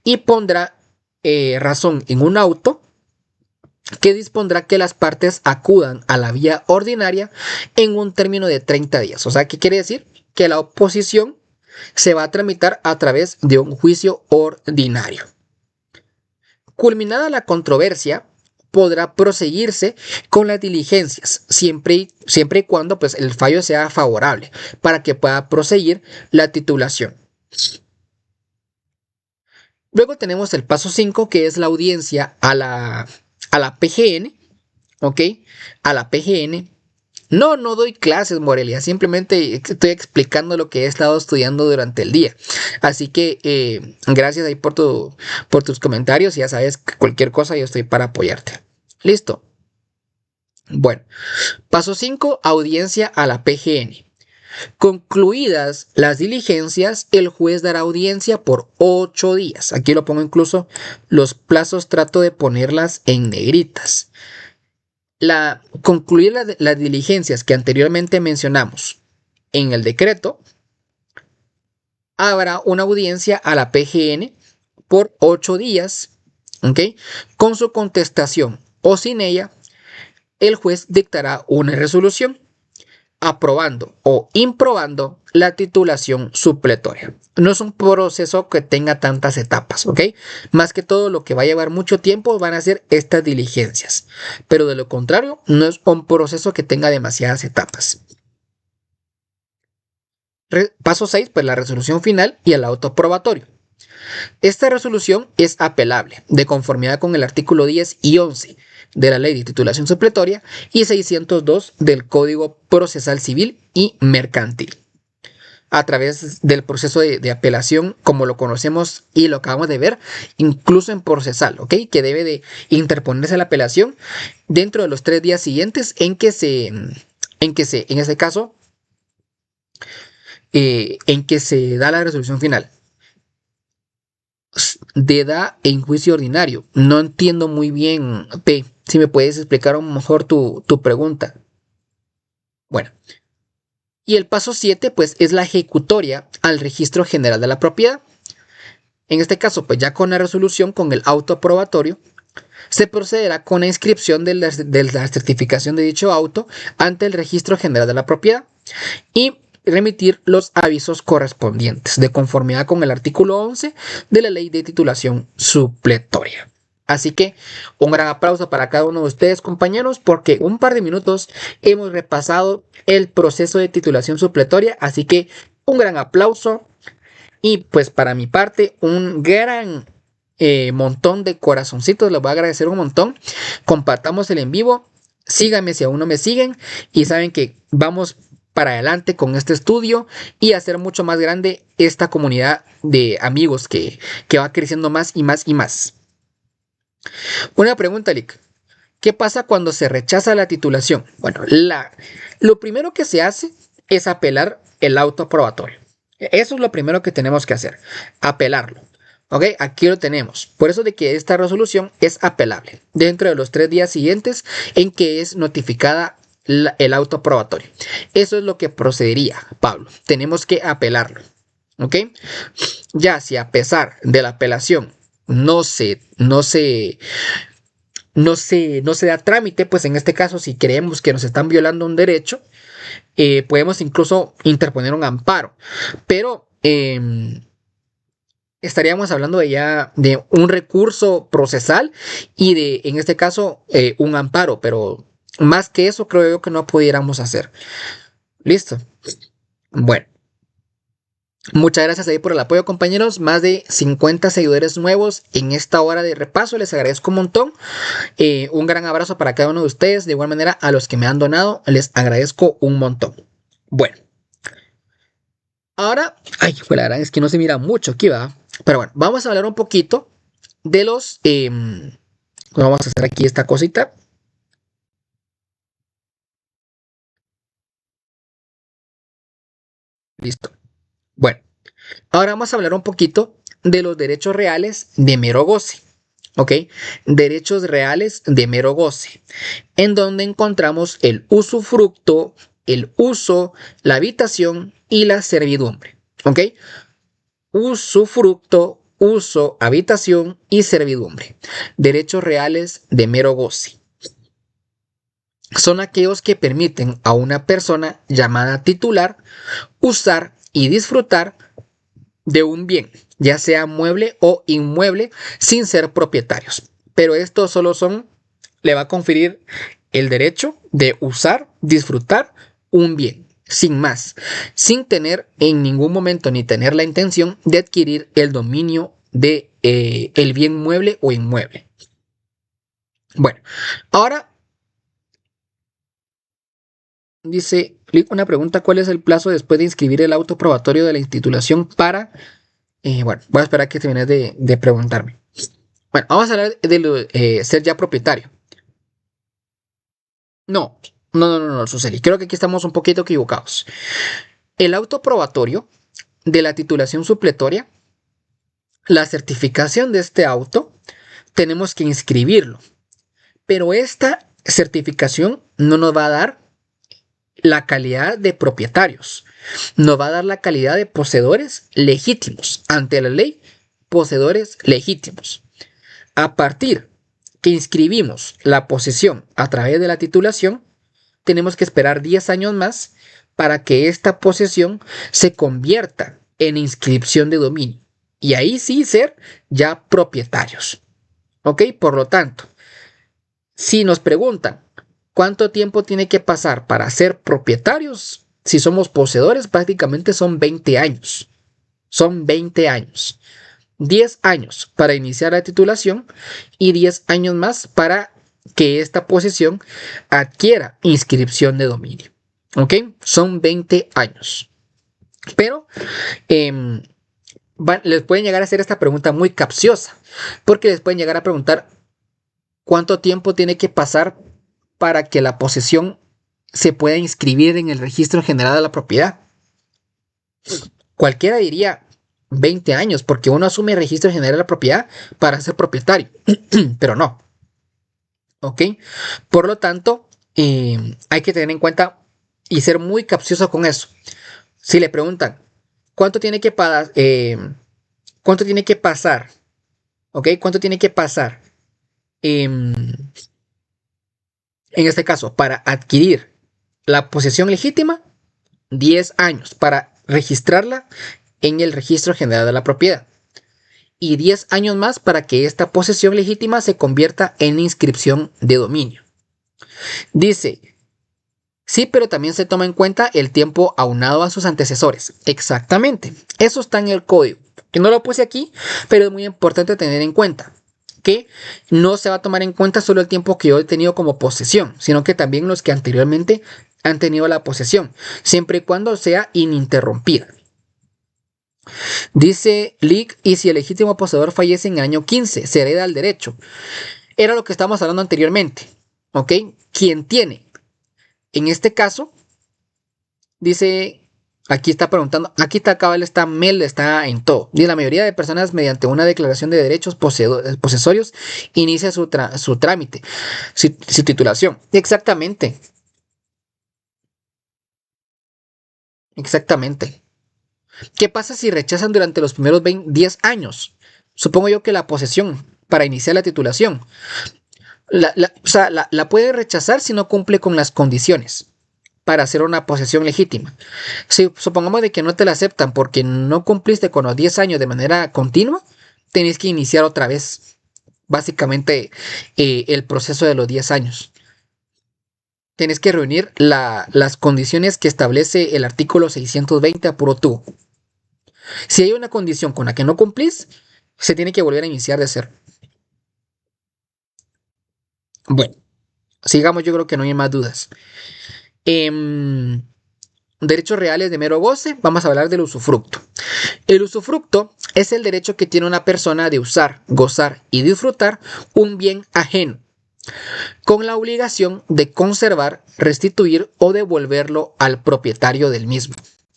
y pondrá razón en un auto que dispondrá que las partes acudan a la vía ordinaria en un término de 30 días. O sea, ¿qué quiere decir? Que la oposición se va a tramitar a través de un juicio ordinario. Culminada la controversia, podrá proseguirse con las diligencias, siempre y cuando pues, el fallo sea favorable para que pueda proseguir la titulación. Luego tenemos el paso 5, que es la audiencia a la PGN, ¿ok? A la PGN. No doy clases, Morelia, simplemente estoy explicando lo que he estado estudiando durante el día. Así que gracias ahí por tus comentarios. Ya sabes, cualquier cosa yo estoy para apoyarte. Listo. Bueno, paso 5, audiencia a la PGN. Concluidas las diligencias, el juez dará audiencia por 8 días. Aquí lo pongo incluso, los plazos trato de ponerlas en negritas. Concluir las diligencias que anteriormente mencionamos en el decreto, habrá una audiencia a la PGN por 8 días, ¿ok? Con su contestación o sin ella, el juez dictará una resolución aprobando o improbando la titulación supletoria. No es un proceso que tenga tantas etapas, ¿ok? Más que todo lo que va a llevar mucho tiempo van a ser estas diligencias, pero de lo contrario no es un proceso que tenga demasiadas etapas. Paso 6, pues la resolución final y el auto probatorio. Esta resolución es apelable de conformidad con el artículo 10 y 11 de la Ley de Titulación Supletoria y 602 del Código Procesal Civil y Mercantil, a través del proceso de apelación como lo conocemos y lo acabamos de ver, incluso en procesal, ¿ok? Que debe de interponerse la apelación dentro de los 3 días siguientes en ese caso, en que se da la resolución final. De da en juicio ordinario. No entiendo muy bien, P. Si me puedes explicar mejor tu pregunta. Bueno, y el paso 7, pues es la ejecutoria al registro general de la propiedad. En este caso, pues ya con la resolución, con el auto aprobatorio, se procederá con la inscripción de la certificación de dicho auto ante el registro general de la propiedad y remitir los avisos correspondientes de conformidad con el artículo 11 de la Ley de Titulación Supletoria. Así que un gran aplauso para cada uno de ustedes, compañeros, porque un par de minutos hemos repasado el proceso de titulación supletoria. Así que un gran aplauso y pues para mi parte un gran montón de corazoncitos. Les voy a agradecer un montón. Compartamos el en vivo. Síganme si aún no me siguen y saben que vamos para adelante con este estudio y hacer mucho más grande esta comunidad de amigos que va creciendo más y más y más. Una pregunta, Lick. ¿Qué pasa cuando se rechaza la titulación? Bueno, lo primero que se hace es apelar el auto aprobatorio. Eso es lo primero que tenemos que hacer, apelarlo. Ok, aquí lo tenemos. Por eso de que esta resolución es apelable dentro de los 3 días siguientes en que es notificada el auto aprobatorio. Eso es lo que procedería, Pablo. Tenemos que apelarlo. Ok, ya si a pesar de la apelación no se da trámite, pues en este caso, si creemos que nos están violando un derecho, podemos incluso interponer un amparo. Pero estaríamos hablando de un recurso procesal y en este caso, un amparo. Pero más que eso, creo yo que no pudiéramos hacer. Listo. Bueno. Muchas gracias ahí por el apoyo, compañeros. Más de 50 seguidores nuevos en esta hora de repaso. Les agradezco un montón. Un gran abrazo para cada uno de ustedes. De igual manera, a los que me han donado, les agradezco un montón. Bueno, ahora, ay, pues la verdad es que no se mira mucho aquí, va. Pero bueno, vamos a hablar un poquito de los. Vamos a hacer aquí esta cosita. Listo. Bueno, ahora vamos a hablar un poquito de los derechos reales de mero goce. ¿Ok? Derechos reales de mero goce, en donde encontramos el usufructo, el uso, la habitación y la servidumbre. ¿Ok? Usufructo, uso, habitación y servidumbre. Derechos reales de mero goce. Son aquellos que permiten a una persona llamada titular usar y disfrutar de un bien, ya sea mueble o inmueble, sin ser propietarios. Pero estos solo le va a conferir el derecho de usar, disfrutar un bien, sin más, sin tener en ningún momento ni tener la intención de adquirir el dominio de el bien mueble o inmueble. Bueno, ahora dice una pregunta: ¿cuál es el plazo después de inscribir el auto probatorio de la institución para bueno, voy a esperar que termines de preguntarme. Bueno, vamos a hablar de ser ya propietario. No, no, Suseli. Creo que aquí estamos un poquito equivocados. El auto probatorio de la titulación supletoria, la certificación de este auto, tenemos que inscribirlo. Pero esta certificación no nos va a dar la calidad de propietarios, nos va a dar la calidad de poseedores legítimos ante la ley, poseedores legítimos. A partir que inscribimos la posesión a través de la titulación, tenemos que esperar 10 años más para que esta posesión se convierta en inscripción de dominio y ahí sí ser ya propietarios. ¿Ok? Por lo tanto, si nos preguntan cuánto tiempo tiene que pasar para ser propietarios, si somos poseedores, prácticamente son 20 años. Son 20 años. 10 años para iniciar la titulación y 10 años más para que esta posesión adquiera inscripción de dominio. ¿Ok? Son 20 años. Pero les pueden llegar a hacer esta pregunta muy capciosa, porque les pueden llegar a preguntar cuánto tiempo tiene que pasar para que la posesión se pueda inscribir en el registro general de la propiedad. Cualquiera diría 20 años, porque uno asume el registro general de la propiedad para ser propietario, pero no. ¿Ok? Por lo tanto, hay que tener en cuenta y ser muy capcioso con eso. Si le preguntan, ¿cuánto tiene que pasar? ¿Cuánto tiene que pasar? ¿Ok? ¿Cuánto tiene que pasar? En este caso, para adquirir la posesión legítima, 10 años para registrarla en el registro general de la propiedad y 10 años más para que esta posesión legítima se convierta en inscripción de dominio. Dice, sí, pero también se toma en cuenta el tiempo aunado a sus antecesores. Exactamente, eso está en el código. Que no lo puse aquí, pero es muy importante tener en cuenta que no se va a tomar en cuenta solo el tiempo que yo he tenido como posesión, sino que también los que anteriormente han tenido la posesión, siempre y cuando sea ininterrumpida. Dice Lick, y si el legítimo poseedor fallece en el año 15, se hereda el derecho. Era lo que estábamos hablando anteriormente, ¿ok? Quien tiene, en este caso, dice, aquí está preguntando, aquí está cabal, está Mel, está en todo. Dice, la mayoría de personas mediante una declaración de derechos posesorios inicia su trámite, su titulación. Exactamente. Exactamente. ¿Qué pasa si rechazan durante los primeros 10 años? Supongo yo que la posesión para iniciar la titulación. O sea, la puede rechazar si no cumple con las condiciones para hacer una posesión legítima. Si supongamos de que no te la aceptan porque no cumpliste con los 10 años de manera continua, tenés que iniciar otra vez, básicamente, el proceso de los 10 años. Tienes que reunir las condiciones que establece el artículo 620 a puro tubo. Si hay una condición con la que no cumplís, se tiene que volver a iniciar de cero. Bueno, sigamos, yo creo que no hay más dudas. Derechos reales de mero goce, vamos a hablar del usufructo. El usufructo es el derecho que tiene una persona de usar, gozar y disfrutar un bien ajeno, con la obligación de conservar, restituir o devolverlo al propietario del mismo.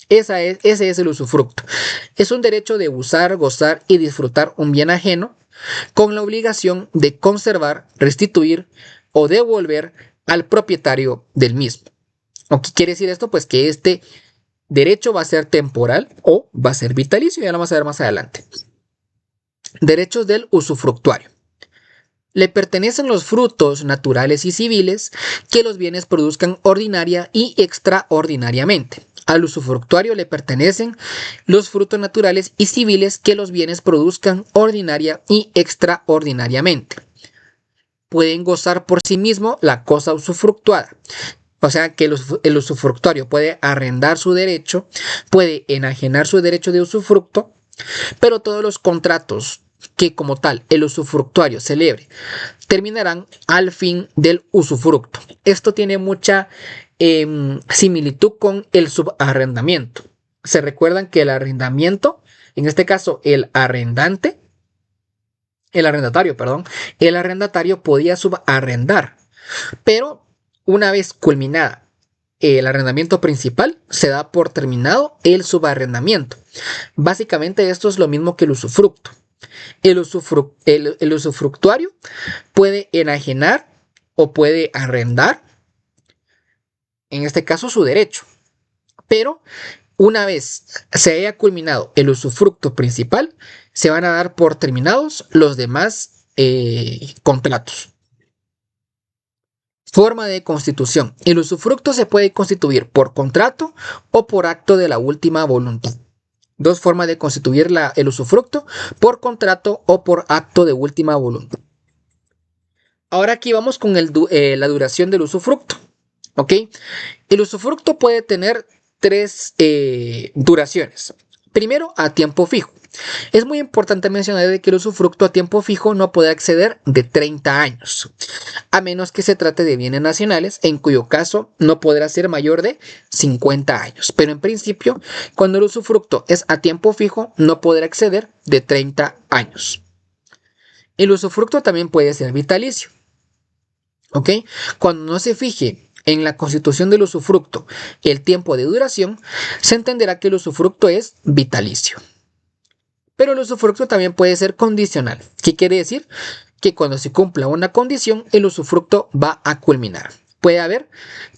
Ese es el usufructo. Es un derecho de usar, gozar y disfrutar un bien ajeno con la obligación de conservar, restituir o devolver al propietario del mismo. ¿Qué quiere decir esto? Pues que este derecho va a ser temporal o va a ser vitalicio, ya lo vamos a ver más adelante. Derechos del usufructuario. Le pertenecen los frutos naturales y civiles que los bienes produzcan ordinaria y extraordinariamente. Al usufructuario le pertenecen los frutos naturales y civiles que los bienes produzcan ordinaria y extraordinariamente. Pueden gozar por sí mismo la cosa usufructuada. O sea que el usufructuario puede arrendar su derecho, puede enajenar su derecho de usufructo, pero todos los contratos que como tal el usufructuario celebre terminarán al fin del usufructo. Esto tiene mucha similitud con el subarrendamiento. Se recuerdan que el arrendamiento, en este caso el arrendatario, el arrendatario podía subarrendar, pero Una vez culminada el arrendamiento principal, se da por terminado el subarrendamiento. Básicamente esto es lo mismo que el usufructo. El usufructuario puede enajenar o puede arrendar, en este caso su derecho, pero una vez se haya culminado el usufructo principal, se van a dar por terminados los demás contratos. Forma de constitución. El usufructo se puede constituir por contrato o por acto de la última voluntad. Dos formas de constituir el usufructo: por contrato o por acto de última voluntad. Ahora aquí vamos con la duración del usufructo. ¿Ok? El usufructo puede tener tres duraciones. Primero, a tiempo fijo. Es muy importante mencionar que el usufructo a tiempo fijo no puede exceder de 30 años, a menos que se trate de bienes nacionales, en cuyo caso no podrá ser mayor de 50 años. Pero en principio, cuando el usufructo es a tiempo fijo, no podrá exceder de 30 años. El usufructo también puede ser vitalicio. ¿Ok? Cuando no se fije en la constitución del usufructo el tiempo de duración, se entenderá que el usufructo es vitalicio. Pero el usufructo también puede ser condicional. ¿Qué quiere decir? Que cuando se cumpla una condición, el usufructo va a culminar. Puede haber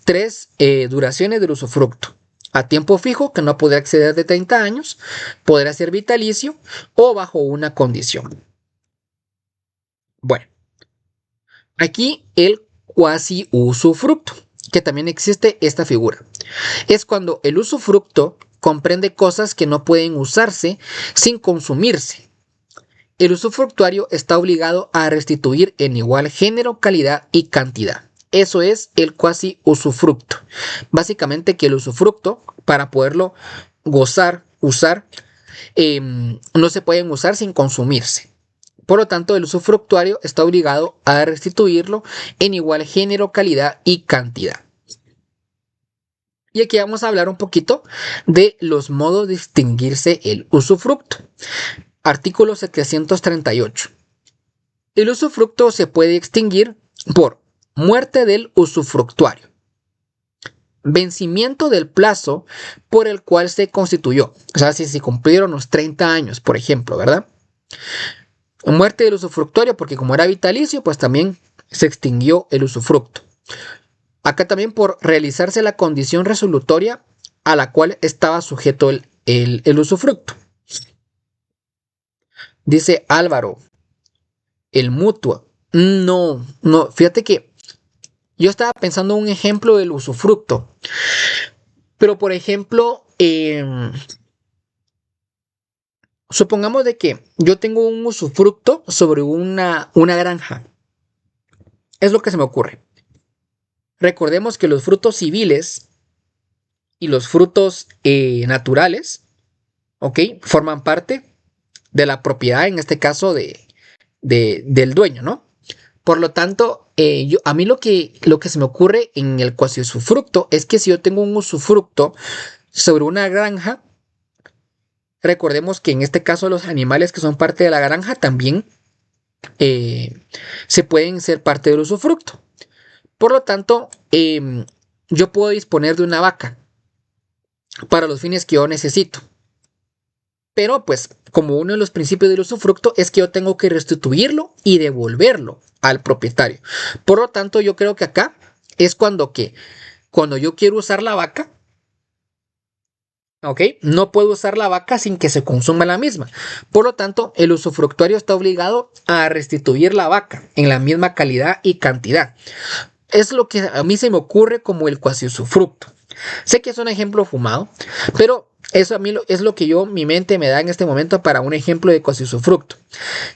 tres duraciones del usufructo: a tiempo fijo, que no podrá exceder de 30 años, podrá ser vitalicio o bajo una condición. Bueno, aquí el cuasi usufructo, que también existe esta figura. Es cuando el usufructo comprende cosas que no pueden usarse sin consumirse. El usufructuario está obligado a restituir en igual género, calidad y cantidad. Eso es el cuasi usufructo. Básicamente que el usufructo, para poderlo gozar, usar, no se pueden usar sin consumirse. Por lo tanto, el usufructuario está obligado a restituirlo en igual género, calidad y cantidad. Y aquí vamos a hablar un poquito de los modos de extinguirse el usufructo. Artículo 738. El usufructo se puede extinguir por muerte del usufructuario, vencimiento del plazo por el cual se constituyó. O sea, si se cumplieron los 30 años, por ejemplo, ¿verdad? Muerte del usufructuario, porque como era vitalicio, pues también se extinguió el usufructo. Acá también por realizarse la condición resolutoria a la cual estaba sujeto el usufructo. Dice Álvaro, el mutuo. No, fíjate que yo estaba pensando en un ejemplo del usufructo. Pero por ejemplo, supongamos de que yo tengo un usufructo sobre una granja. Es lo que se me ocurre. Recordemos que los frutos civiles y los frutos naturales, ¿ok?, forman parte de la propiedad, en este caso del dueño, ¿no? Por lo tanto, a mí lo que se me ocurre en el cuasi usufructo es que si yo tengo un usufructo sobre una granja, recordemos que en este caso los animales que son parte de la granja también se pueden ser parte del usufructo. Por lo tanto, yo puedo disponer de una vaca para los fines que yo necesito. Pero pues como uno de los principios del usufructo es que yo tengo que restituirlo y devolverlo al propietario. Por lo tanto, yo creo que acá es cuando yo quiero usar la vaca, ¿ok?, no puedo usar la vaca sin que se consuma la misma. Por lo tanto, el usufructuario está obligado a restituir la vaca en la misma calidad y cantidad. Es lo que a mí se me ocurre como el cuasi usufructo. Sé que es un ejemplo fumado, pero eso a mí es lo que mi mente me da en este momento para un ejemplo de cuasi usufructo.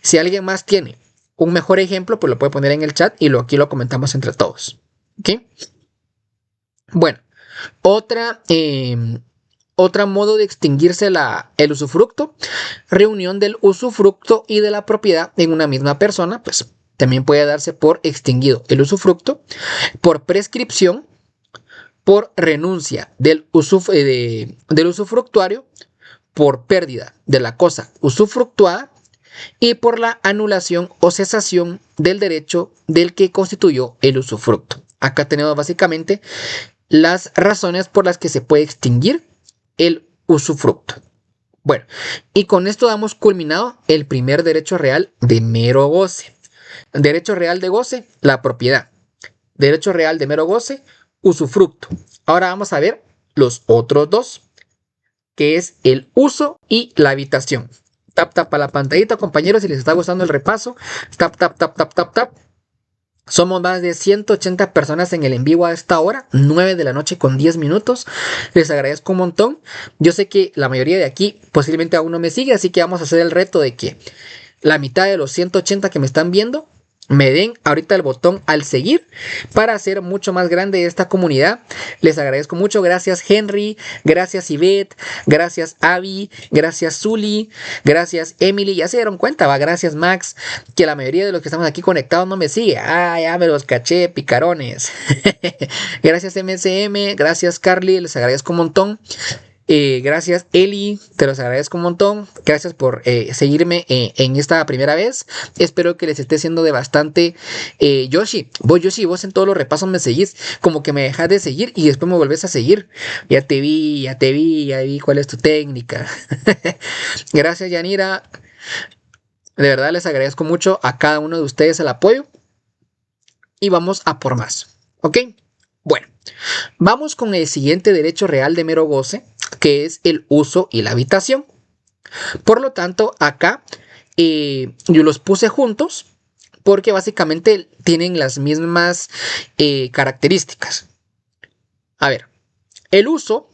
Si alguien más tiene un mejor ejemplo, pues lo puede poner en el chat y aquí lo comentamos entre todos. ¿Ok? Bueno, otra modo de extinguirse el usufructo: reunión del usufructo y de la propiedad en una misma persona. Pues también puede darse por extinguido el usufructo, por prescripción, por renuncia del usufructuario, por pérdida de la cosa usufructuada y por la anulación o cesación del derecho del que constituyó el usufructo. Acá tenemos básicamente las razones por las que se puede extinguir el usufructo. Bueno, y con esto damos culminado el primer derecho real de mero goce. Derecho real de goce, la propiedad. Derecho real de mero goce, usufructo. Ahora vamos a ver los otros dos, que es el uso y la habitación. Tap, tap a la pantallita, compañeros, si les está gustando el repaso. Tap, tap, tap, tap, tap, tap. Somos más de 180 personas en el en vivo a esta hora, 9 de la noche con 10 minutos. Les agradezco un montón. Yo sé que la mayoría de aquí posiblemente aún no me sigue, así que vamos a hacer el reto de que la mitad de los 180 que me están viendo me den ahorita el botón al seguir para hacer mucho más grande esta comunidad. Les agradezco mucho. Gracias Henry, gracias Ivette, gracias Abby, gracias Zully, gracias Emily. Ya se dieron cuenta, va, gracias Max, que la mayoría de los que estamos aquí conectados no me sigue. Ah, ya me los caché, picarones. Gracias MSM, gracias Carly, les agradezco un montón. Gracias Eli, te los agradezco un montón. Gracias por seguirme en esta primera vez. Espero que les esté siendo de bastante. Yoshi, vos en todos los repasos me seguís. Como que me dejas de seguir y después me volvés a seguir. Ya vi cuál es tu técnica. Gracias Yanira. De verdad les agradezco mucho a cada uno de ustedes el apoyo. Y vamos a por más. ¿Ok? Bueno, vamos con el siguiente derecho real de mero goce, que es el uso y la habitación. Por lo tanto, acá yo los puse juntos porque básicamente tienen las mismas características. A ver, el uso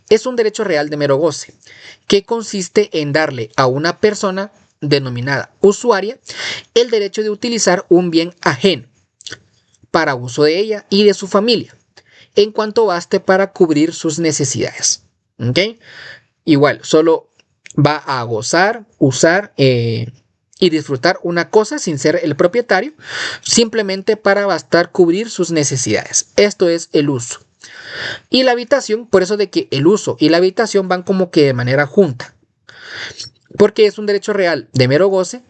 es un derecho real de mero goce, que consiste en darle a una persona denominada usuaria el derecho de utilizar un bien ajeno para uso de ella y de su familia, en cuanto baste para cubrir sus necesidades. ¿Ok? Igual, solo va a gozar, usar y disfrutar una cosa sin ser el propietario, simplemente para bastar cubrir sus necesidades. Esto es el uso. Y la habitación, por eso de que el uso y la habitación van como que de manera junta, porque es un derecho real de mero goce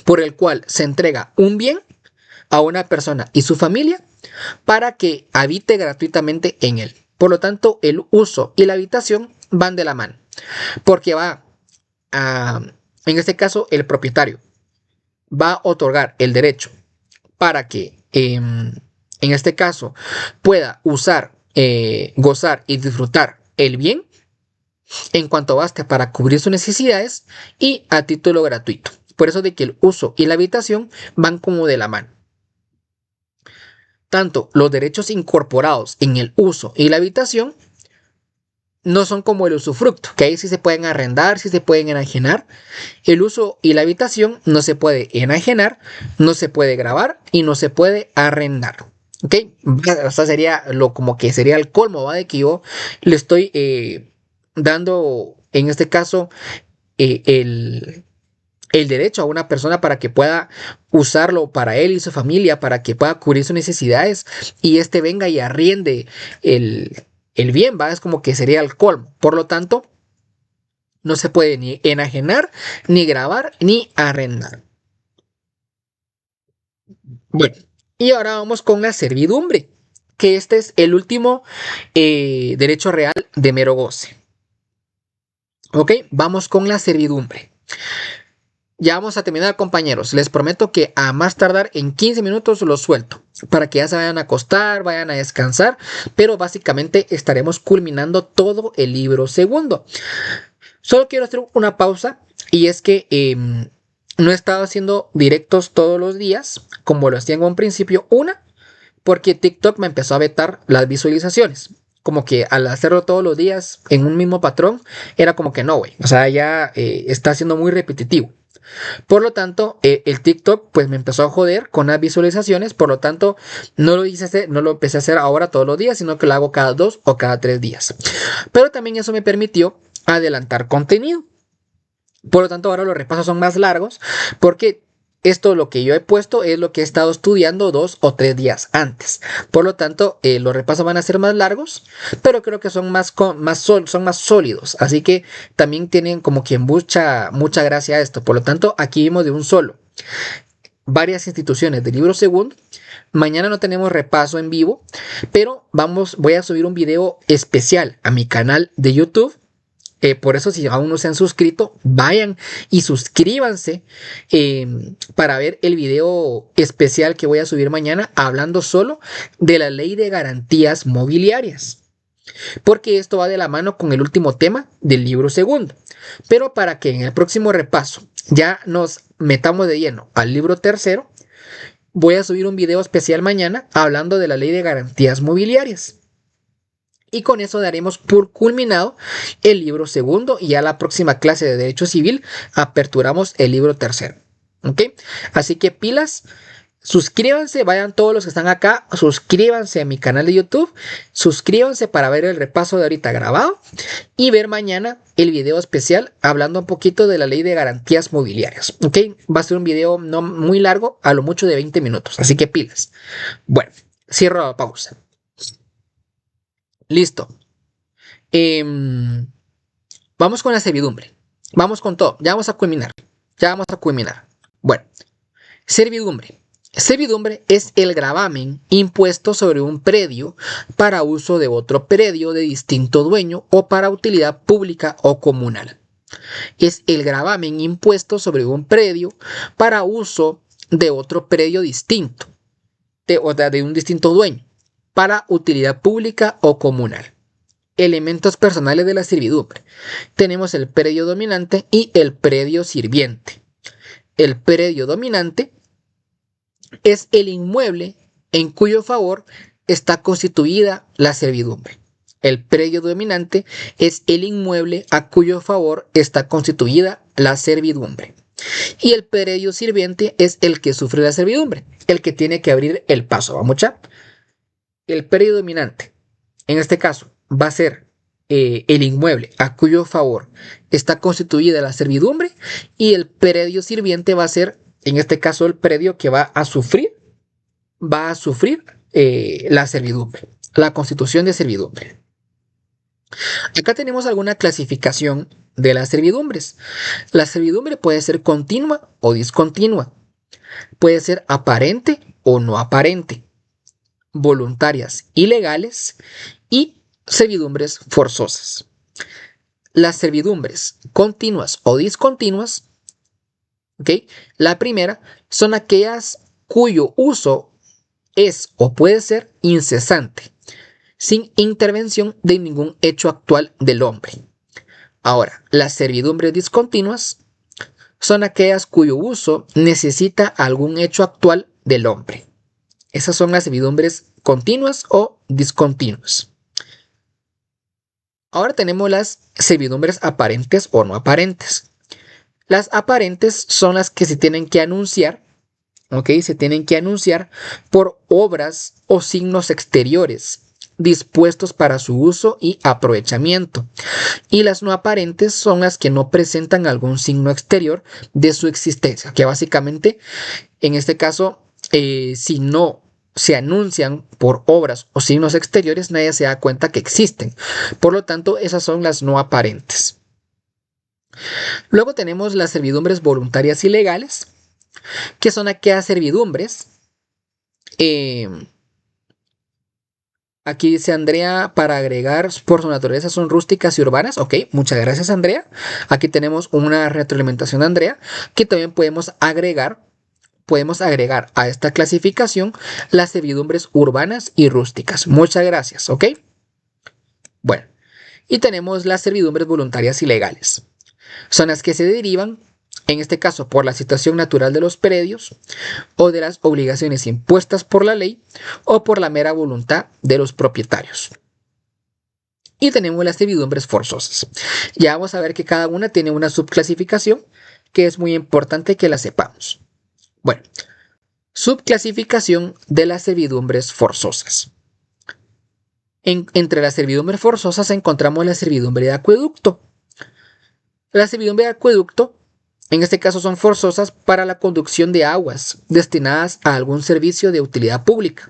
por el cual se entrega un bien a una persona y su familia para que habite gratuitamente en él. Por lo tanto, el uso y la habitación van de la mano, porque en este caso, el propietario va a otorgar el derecho para que, en este caso, pueda usar, gozar y disfrutar el bien en cuanto baste para cubrir sus necesidades y a título gratuito. Por eso de que el uso y la habitación van como de la mano. Tanto los derechos incorporados en el uso y la habitación no son como el usufructo, que ahí sí se pueden arrendar, sí se pueden enajenar. El uso y la habitación no se puede enajenar, no se puede grabar y no se puede arrendar. ¿Ok? O sea, sería como que sería el colmo, ¿va? De que yo le estoy dando, en este caso, el derecho a una persona para que pueda usarlo para él y su familia, para que pueda cubrir sus necesidades y este venga y arriende el bien, ¿va? Es como que sería el colmo. Por lo tanto, no se puede ni enajenar, ni grabar, ni arrendar. Bueno, y ahora vamos con la servidumbre, que este es el último derecho real de mero goce. Ok, vamos con la servidumbre. Ya vamos a terminar, compañeros. Les prometo que a más tardar en 15 minutos los suelto para que ya se vayan a acostar, vayan a descansar, pero básicamente estaremos culminando todo el libro segundo. Solo quiero hacer una pausa y es que no he estado haciendo directos todos los días como lo hacía en un principio. Una, porque TikTok me empezó a vetar las visualizaciones. Como que al hacerlo todos los días en un mismo patrón, era como que no, güey. O sea, ya está siendo muy repetitivo. Por lo tanto, el TikTok pues me empezó a joder con las visualizaciones. Por lo tanto, no lo empecé a hacer ahora todos los días, sino que lo hago cada 2 o cada 3 días. Pero también eso me permitió adelantar contenido. Por lo tanto, ahora los repasos son más largos porque esto lo que yo he puesto es lo que he estado estudiando 2 o 3 días antes. Por lo tanto, los repasos van a ser más largos, pero creo que son más sólidos. Así que también tienen como que mucha gracia esto. Por lo tanto, aquí vimos de un solo varias instituciones del libro segundo, Mañana no tenemos repaso en vivo, pero voy a subir un video especial a mi canal de YouTube. Por eso, si aún no se han suscrito, vayan y suscríbanse para ver el video especial que voy a subir mañana hablando solo de la ley de garantías mobiliarias. Porque esto va de la mano con el último tema del libro segundo. Pero para que en el próximo repaso ya nos metamos de lleno al libro tercero, voy a subir un video especial mañana hablando de la ley de garantías mobiliarias. Y con eso daremos por culminado el libro segundo y a la próxima clase de Derecho Civil aperturamos el libro tercero. ¿Ok? Así que pilas, suscríbanse, vayan todos los que están acá, suscríbanse a mi canal de YouTube, suscríbanse para ver el repaso de ahorita grabado y ver mañana el video especial hablando un poquito de la ley de garantías mobiliarias. ¿Ok? Va a ser un video no muy largo, a lo mucho de 20 minutos, así que pilas. Bueno, cierro la pausa. Listo. Vamos con la servidumbre. Vamos con todo. Ya vamos a culminar. Bueno, servidumbre. Servidumbre es el gravamen impuesto sobre un predio para uso de otro predio de distinto dueño o para utilidad pública o comunal. Es el gravamen impuesto sobre un predio para uso de otro predio distinto, de un distinto dueño, para utilidad pública o comunal. Elementos personales de la servidumbre. Tenemos el predio dominante y el predio sirviente. El predio dominante es el inmueble en cuyo favor está constituida la servidumbre. El predio dominante es el inmueble a cuyo favor está constituida la servidumbre. Y el predio sirviente es el que sufre la servidumbre, el que tiene que abrir el paso. ¿Vamos ya? El predio dominante, en este caso, va a ser el inmueble a cuyo favor está constituida la servidumbre, y el predio sirviente va a ser, en este caso, el predio que va a sufrir la servidumbre, la constitución de servidumbre. Acá tenemos alguna clasificación de las servidumbres. La servidumbre puede ser continua o discontinua, puede ser aparente o no aparente, voluntarias y legales, y servidumbres forzosas. Las servidumbres continuas o discontinuas, ¿okay? La primera son aquellas cuyo uso es o puede ser incesante, sin intervención de ningún hecho actual del hombre. Ahora, las servidumbres discontinuas son aquellas cuyo uso necesita algún hecho actual del hombre. Esas son las servidumbres continuas o discontinuas. Ahora tenemos las servidumbres aparentes o no aparentes. Las aparentes son las que se tienen que anunciar, ¿ok? Se tienen que anunciar por obras o signos exteriores dispuestos para su uso y aprovechamiento. Y las no aparentes son las que no presentan algún signo exterior de su existencia, que básicamente, en este caso, si no se anuncian por obras o signos exteriores, nadie se da cuenta que existen. Por lo tanto, esas son las no aparentes. Luego tenemos las servidumbres voluntarias y legales, que son aquellas servidumbres. Aquí dice Andrea, para agregar, por su naturaleza son rústicas y urbanas. Ok, muchas gracias, Andrea. Aquí tenemos una retroalimentación de Andrea, que también podemos agregar a esta clasificación las servidumbres urbanas y rústicas. Muchas gracias, ¿ok? Bueno, y tenemos las servidumbres voluntarias y legales. Son las que se derivan, en este caso, por la situación natural de los predios, o de las obligaciones impuestas por la ley, o por la mera voluntad de los propietarios. Y tenemos las servidumbres forzosas. Ya vamos a ver que cada una tiene una subclasificación que es muy importante que la sepamos. Bueno, subclasificación de las servidumbres forzosas. Entre las servidumbres forzosas encontramos la servidumbre de acueducto. La servidumbre de acueducto, en este caso, son forzosas para la conducción de aguas destinadas a algún servicio de utilidad pública,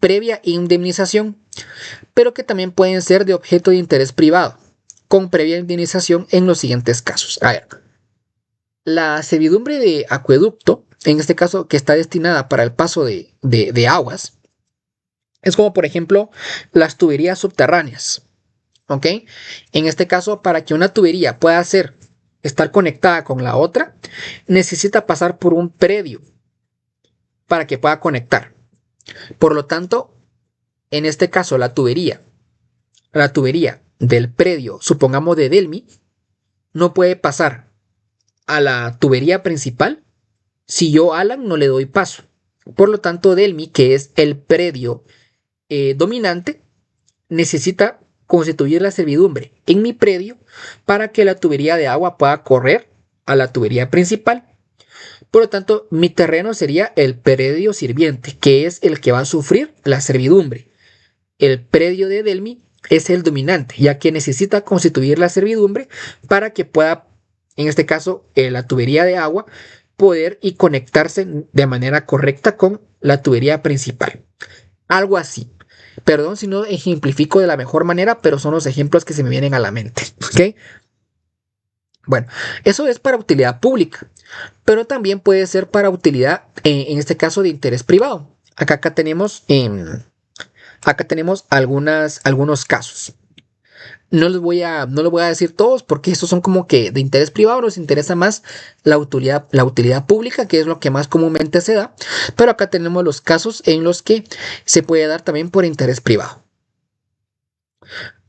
previa indemnización, pero que también pueden ser de objeto de interés privado, con previa indemnización en los siguientes casos. A ver, la servidumbre de acueducto en este caso, que está destinada para el paso de aguas, es como por ejemplo las tuberías subterráneas, ¿ok? En este caso, para que una tubería pueda estar conectada con la otra, necesita pasar por un predio para que pueda conectar. Por lo tanto, en este caso, la tubería del predio, supongamos de Delmi, no puede pasar a la tubería principal si yo, Alan, no le doy paso. Por lo tanto, Delmi, que es el predio dominante, necesita constituir la servidumbre en mi predio para que la tubería de agua pueda correr a la tubería principal. Por lo tanto, mi terreno sería el predio sirviente, que es el que va a sufrir la servidumbre. El predio de Delmi es el dominante, ya que necesita constituir la servidumbre para que pueda, en este caso, la tubería de agua, poder y conectarse de manera correcta con la tubería principal. Algo así. Perdón si no ejemplifico de la mejor manera, pero son los ejemplos que se me vienen a la mente. ¿Ok? Bueno, eso es para utilidad pública, pero también puede ser para utilidad, en este caso, de interés privado. Acá tenemos algunos casos. No les voy a decir todos porque estos son como que de interés privado, nos interesa más la utilidad pública, que es lo que más comúnmente se da, pero acá tenemos los casos en los que se puede dar también por interés privado.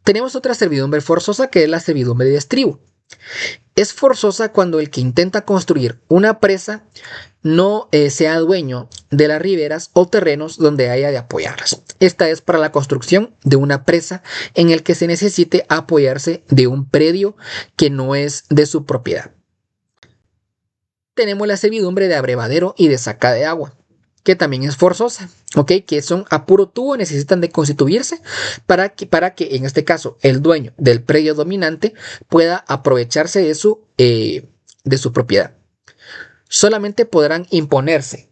Tenemos otra servidumbre forzosa, que es la servidumbre de estribo. Es forzosa cuando el que intenta construir una presa no sea dueño de las riberas o terrenos donde haya de apoyarlas. Esta es para la construcción de una presa en el que se necesite apoyarse de un predio que no es de su propiedad. Tenemos la servidumbre de abrevadero y de saca de agua, que también es forzosa, ¿ok? Que son a puro tubo, necesitan de constituirse para que en este caso el dueño del predio dominante pueda aprovecharse de su propiedad. Solamente podrán imponerse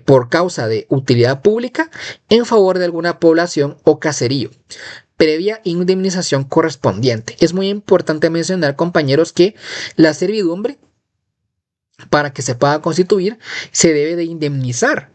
por causa de utilidad pública en favor de alguna población o caserío, previa indemnización correspondiente. Es muy importante mencionar, compañeros, que la servidumbre, para que se pueda constituir, se debe de indemnizar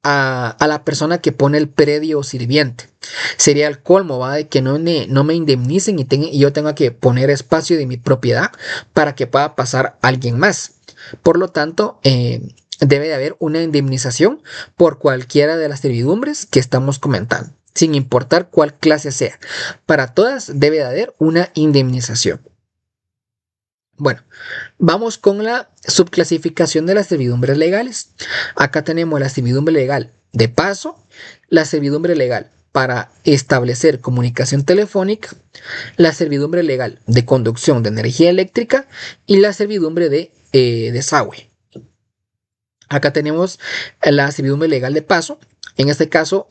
a la persona que pone el predio sirviente. Sería el colmo, ¿va? De que no me indemnicen y yo tenga que poner espacio de mi propiedad para que pueda pasar alguien más. Por lo tanto, debe de haber una indemnización por cualquiera de las servidumbres que estamos comentando, sin importar cuál clase sea. Para todas debe de haber una indemnización. Bueno, vamos con la subclasificación de las servidumbres legales. Acá tenemos la servidumbre legal de paso, la servidumbre legal para establecer comunicación telefónica, la servidumbre legal de conducción de energía eléctrica y la servidumbre de desagüe. Acá tenemos la servidumbre legal de paso. En este caso,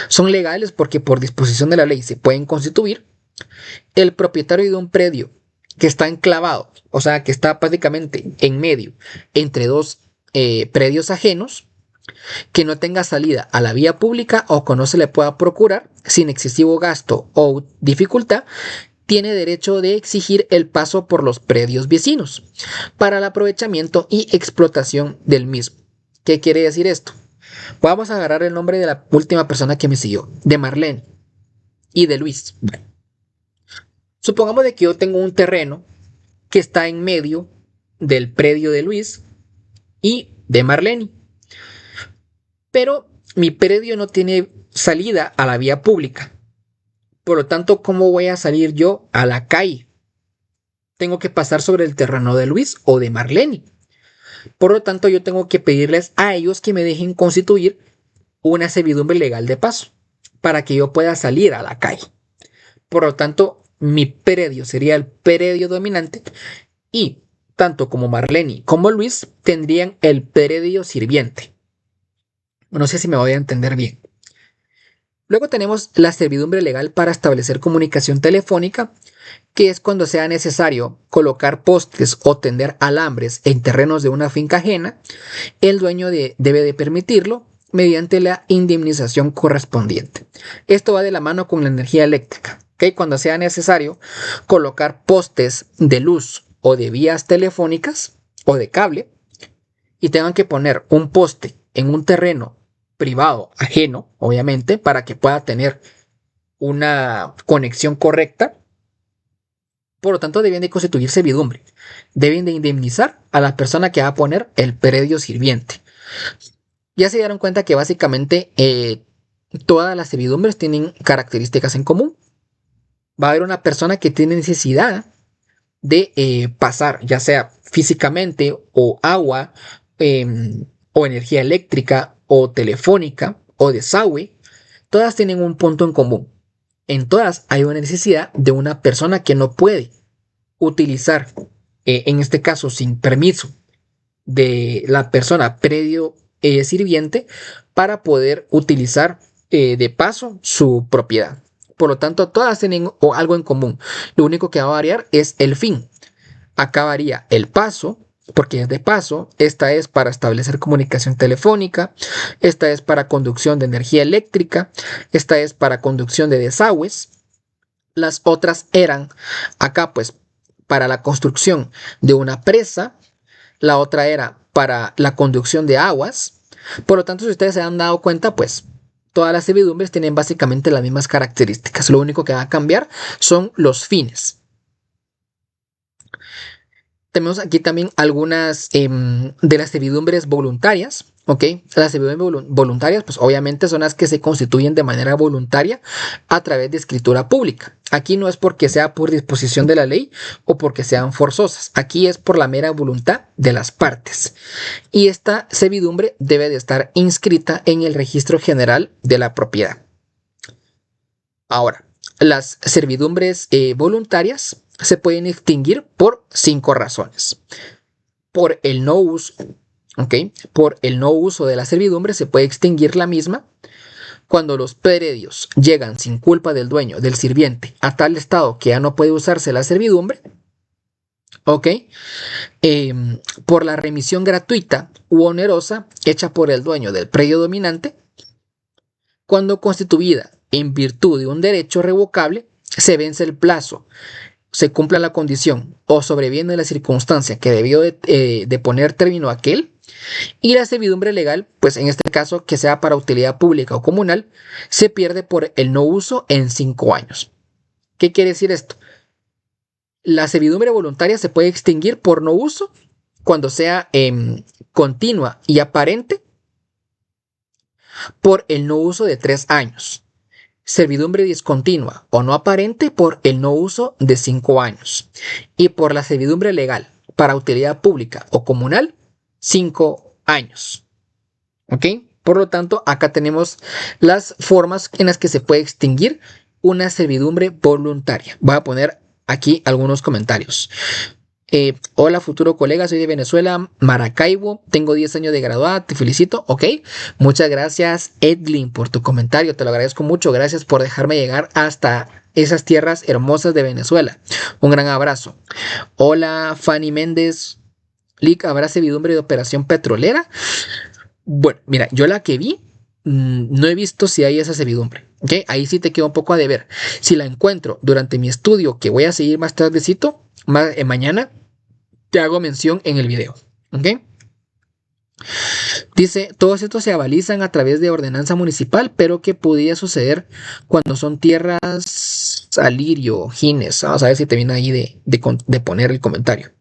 son legales porque por disposición de la ley se pueden constituir. El propietario de un predio que está enclavado, o sea, que está prácticamente en medio entre dos predios ajenos, que no tenga salida a la vía pública o que no se le pueda procurar sin excesivo gasto o dificultad, tiene derecho de exigir el paso por los predios vecinos para el aprovechamiento y explotación del mismo. ¿Qué quiere decir esto? Vamos a agarrar el nombre de la última persona que me siguió, de Marlene y de Luis. Supongamos de que yo tengo un terreno que está en medio del predio de Luis y de Marlene, pero mi predio no tiene salida a la vía pública. Por lo tanto, ¿cómo voy a salir yo a la calle? Tengo que pasar sobre el terreno de Luis o de Marlene. Por lo tanto, yo tengo que pedirles a ellos que me dejen constituir una servidumbre legal de paso para que yo pueda salir a la calle. Por lo tanto, mi predio sería el predio dominante y tanto como Marlene como Luis tendrían el predio sirviente. No sé si me voy a entender bien. Luego tenemos la servidumbre legal para establecer comunicación telefónica, que es cuando sea necesario colocar postes o tender alambres en terrenos de una finca ajena. El dueño debe de permitirlo mediante la indemnización correspondiente. Esto va de la mano con la energía eléctrica. ¿Okay? Cuando sea necesario colocar postes de luz o de vías telefónicas o de cable, y tengan que poner un poste en un terreno privado, ajeno, obviamente, para que pueda tener una conexión correcta, por lo tanto deben de constituir servidumbre. Deben de indemnizar a la persona que va a poner el predio sirviente. Ya se dieron cuenta que básicamente todas las servidumbres tienen características en común. Va a haber una persona que tiene necesidad de pasar, ya sea físicamente o agua, o energía eléctrica o telefónica o desagüe. Todas tienen un punto en común. En todas hay una necesidad de una persona que no puede utilizar, en este caso sin permiso de la persona predio sirviente, para poder utilizar de paso su propiedad. Por lo tanto, todas tienen algo en común. Lo único que va a variar es el fin. Acá varía el paso, porque es de paso. Esta es para establecer comunicación telefónica. Esta es para conducción de energía eléctrica. Esta es para conducción de desagües. Las otras eran acá pues para la construcción de una presa. La otra era para la conducción de aguas. Por lo tanto, si ustedes se han dado cuenta, pues todas las servidumbres tienen básicamente las mismas características. Lo único que va a cambiar son los fines. Tenemos aquí también algunas de las servidumbres voluntarias, ¿ok? Las servidumbres voluntarias, pues obviamente son las que se constituyen de manera voluntaria a través de escritura pública. Aquí no es porque sea por disposición de la ley o porque sean forzosas. Aquí es por la mera voluntad de las partes. Y esta servidumbre debe de estar inscrita en el registro general de la propiedad. Ahora, las servidumbres voluntarias se pueden extinguir por 5 razones. Por el no uso, ¿ok? Por el no uso de la servidumbre se puede extinguir la misma cuando los predios llegan sin culpa del dueño, del sirviente, a tal estado que ya no puede usarse la servidumbre, ¿ok? Por la remisión gratuita u onerosa hecha por el dueño del predio dominante, cuando constituida en virtud de un derecho revocable, se vence el plazo, se cumpla la condición o sobreviene la circunstancia que debió de poner término a aquel, y la servidumbre legal, pues en este caso que sea para utilidad pública o comunal, se pierde por el no uso en 5 años. ¿Qué quiere decir esto? La servidumbre voluntaria se puede extinguir por no uso cuando sea continua y aparente por el no uso de 3 años. Servidumbre discontinua o no aparente por el no uso de 5 años. Y por la servidumbre legal para utilidad pública o comunal, 5 años. ¿Ok? Por lo tanto, acá tenemos las formas en las que se puede extinguir una servidumbre voluntaria. Voy a poner aquí algunos comentarios. Hola futuro colega, soy de Venezuela, Maracaibo, tengo 10 años de graduada, te felicito, ok, muchas gracias Edlin por tu comentario, te lo agradezco mucho, gracias por dejarme llegar hasta esas tierras hermosas de Venezuela, un gran abrazo. Hola Fanny Méndez, Lick, ¿habrá servidumbre de operación petrolera? Bueno, mira, yo la que vi, no he visto si hay esa servidumbre, ok, ahí sí te quedo un poco a deber. Si la encuentro durante mi estudio, que voy a seguir más tardecito, mañana, te hago mención en el video, ¿ok? Dice, todos estos se avalizan a través de ordenanza municipal, pero que podría suceder cuando son tierras alirio, gines. Vamos a ver si te viene ahí de poner el comentario.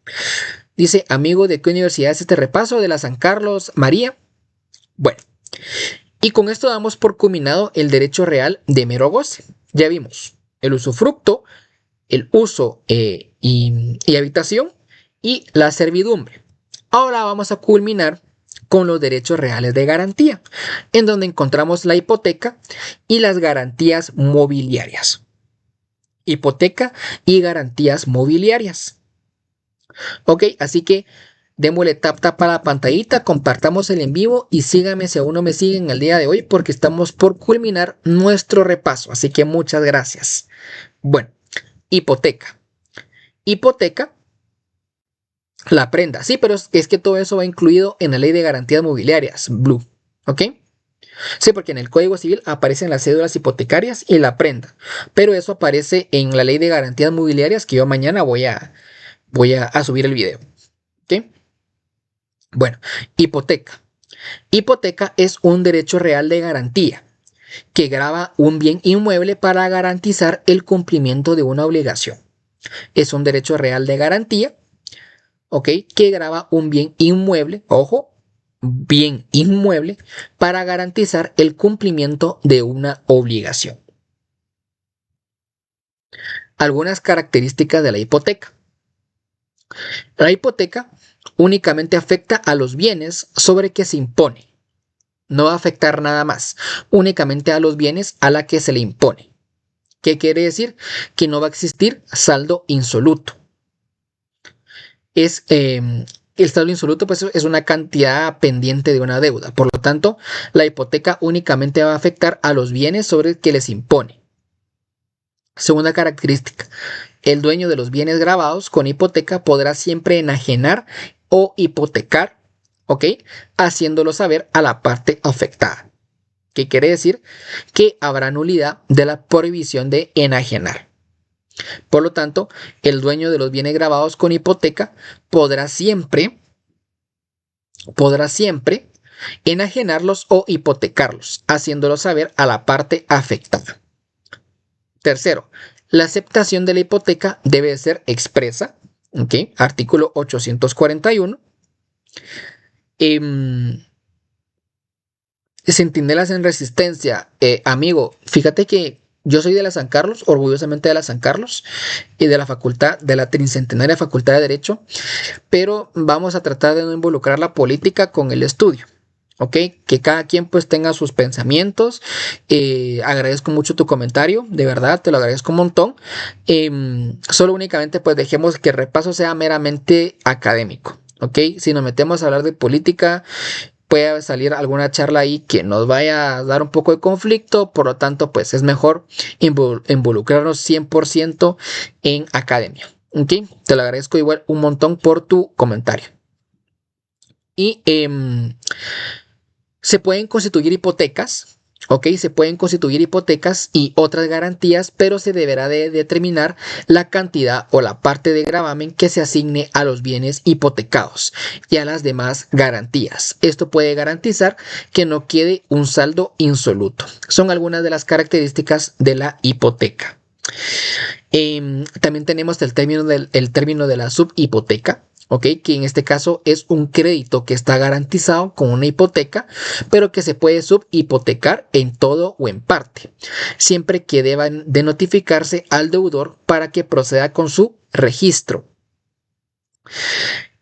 Dice, amigo, ¿de qué universidad es este repaso? De la San Carlos María. Bueno, y con esto damos por culminado el derecho real de mero goce. Ya vimos el usufructo, el uso y habitación, y la servidumbre. Ahora vamos a culminar con los derechos reales de garantía, en donde encontramos la hipoteca y las garantías mobiliarias. Hipoteca y garantías mobiliarias. Ok, así que démosle tap a la pantallita, compartamos el en vivo y síganme si aún no me siguen el día de hoy porque estamos por culminar nuestro repaso. Así que muchas gracias. Bueno, hipoteca. Hipoteca, la prenda. Sí, pero es que todo eso va incluido en la ley de garantías mobiliarias, Blue. ¿Ok? Sí, porque en el Código Civil aparecen las cédulas hipotecarias y la prenda. Pero eso aparece en la ley de garantías mobiliarias que yo mañana voy a subir el video. ¿Ok? Bueno, hipoteca. Hipoteca es un derecho real de garantía que grava un bien inmueble para garantizar el cumplimiento de una obligación. Es un derecho real de garantía, ¿ok? Que grava un bien inmueble, ojo, bien inmueble, para garantizar el cumplimiento de una obligación. Algunas características de la hipoteca. La hipoteca únicamente afecta a los bienes sobre que se impone. No va a afectar nada más, únicamente a los bienes a la que se le impone. ¿Qué quiere decir? Que no va a existir saldo insoluto. El saldo insoluto pues, es una cantidad pendiente de una deuda. Por lo tanto, la hipoteca únicamente va a afectar a los bienes sobre que les impone. Segunda característica, el dueño de los bienes gravados con hipoteca podrá siempre enajenar o hipotecar, ¿ok? Haciéndolo saber a la parte afectada. ¿Qué quiere decir? Que habrá nulidad de la prohibición de enajenar. Por lo tanto, el dueño de los bienes gravados con hipoteca podrá siempre enajenarlos o hipotecarlos, haciéndolo saber a la parte afectada. Tercero, la aceptación de la hipoteca debe ser expresa, ¿ok? Artículo 841. Centinelas en resistencia, amigo, fíjate que yo soy de la San Carlos, orgullosamente de la San Carlos y de la facultad, de la Tricentenaria Facultad de Derecho, pero vamos a tratar de no involucrar la política con el estudio. ¿Ok? Que cada quien pues tenga sus pensamientos. Agradezco mucho tu comentario, de verdad, te lo agradezco un montón. Solo únicamente pues dejemos que el repaso sea meramente académico. ¿Ok? Si nos metemos a hablar de política, puede salir alguna charla ahí que nos vaya a dar un poco de conflicto, por lo tanto pues es mejor involucrarnos 100% en academia. ¿Ok? Te lo agradezco igual un montón por tu comentario. Y se pueden constituir hipotecas, ¿ok? Se pueden constituir hipotecas y otras garantías, pero se deberá de determinar la cantidad o la parte de gravamen que se asigne a los bienes hipotecados y a las demás garantías. Esto puede garantizar que no quede un saldo insoluto. Son algunas de las características de la hipoteca. También tenemos el término de la subhipoteca. ¿Ok? Que en este caso es un crédito que está garantizado con una hipoteca, pero que se puede subhipotecar en todo o en parte, siempre que deban de notificarse al deudor para que proceda con su registro.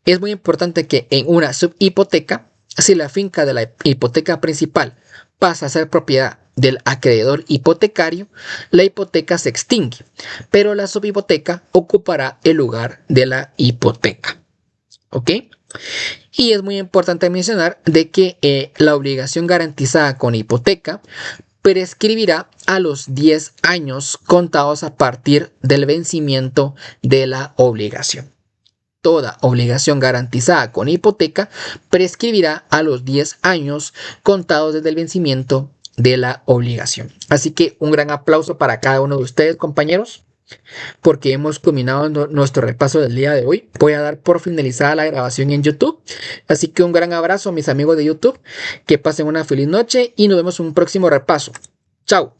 Es muy importante que en una subhipoteca, si la finca de la hipoteca principal pasa a ser propiedad del acreedor hipotecario, la hipoteca se extingue, pero la subhipoteca ocupará el lugar de la hipoteca. ¿Ok? Y es muy importante mencionar de que la obligación garantizada con hipoteca prescribirá a los 10 años contados a partir del vencimiento de la obligación. Toda obligación garantizada con hipoteca prescribirá a los 10 años contados desde el vencimiento de la obligación. Así que un gran aplauso para cada uno de ustedes, compañeros, porque hemos culminado nuestro repaso del día de hoy. Voy a dar por finalizada la grabación en YouTube. Así que un gran abrazo a mis amigos de YouTube. Que pasen una feliz noche y nos vemos en un próximo repaso. Chao.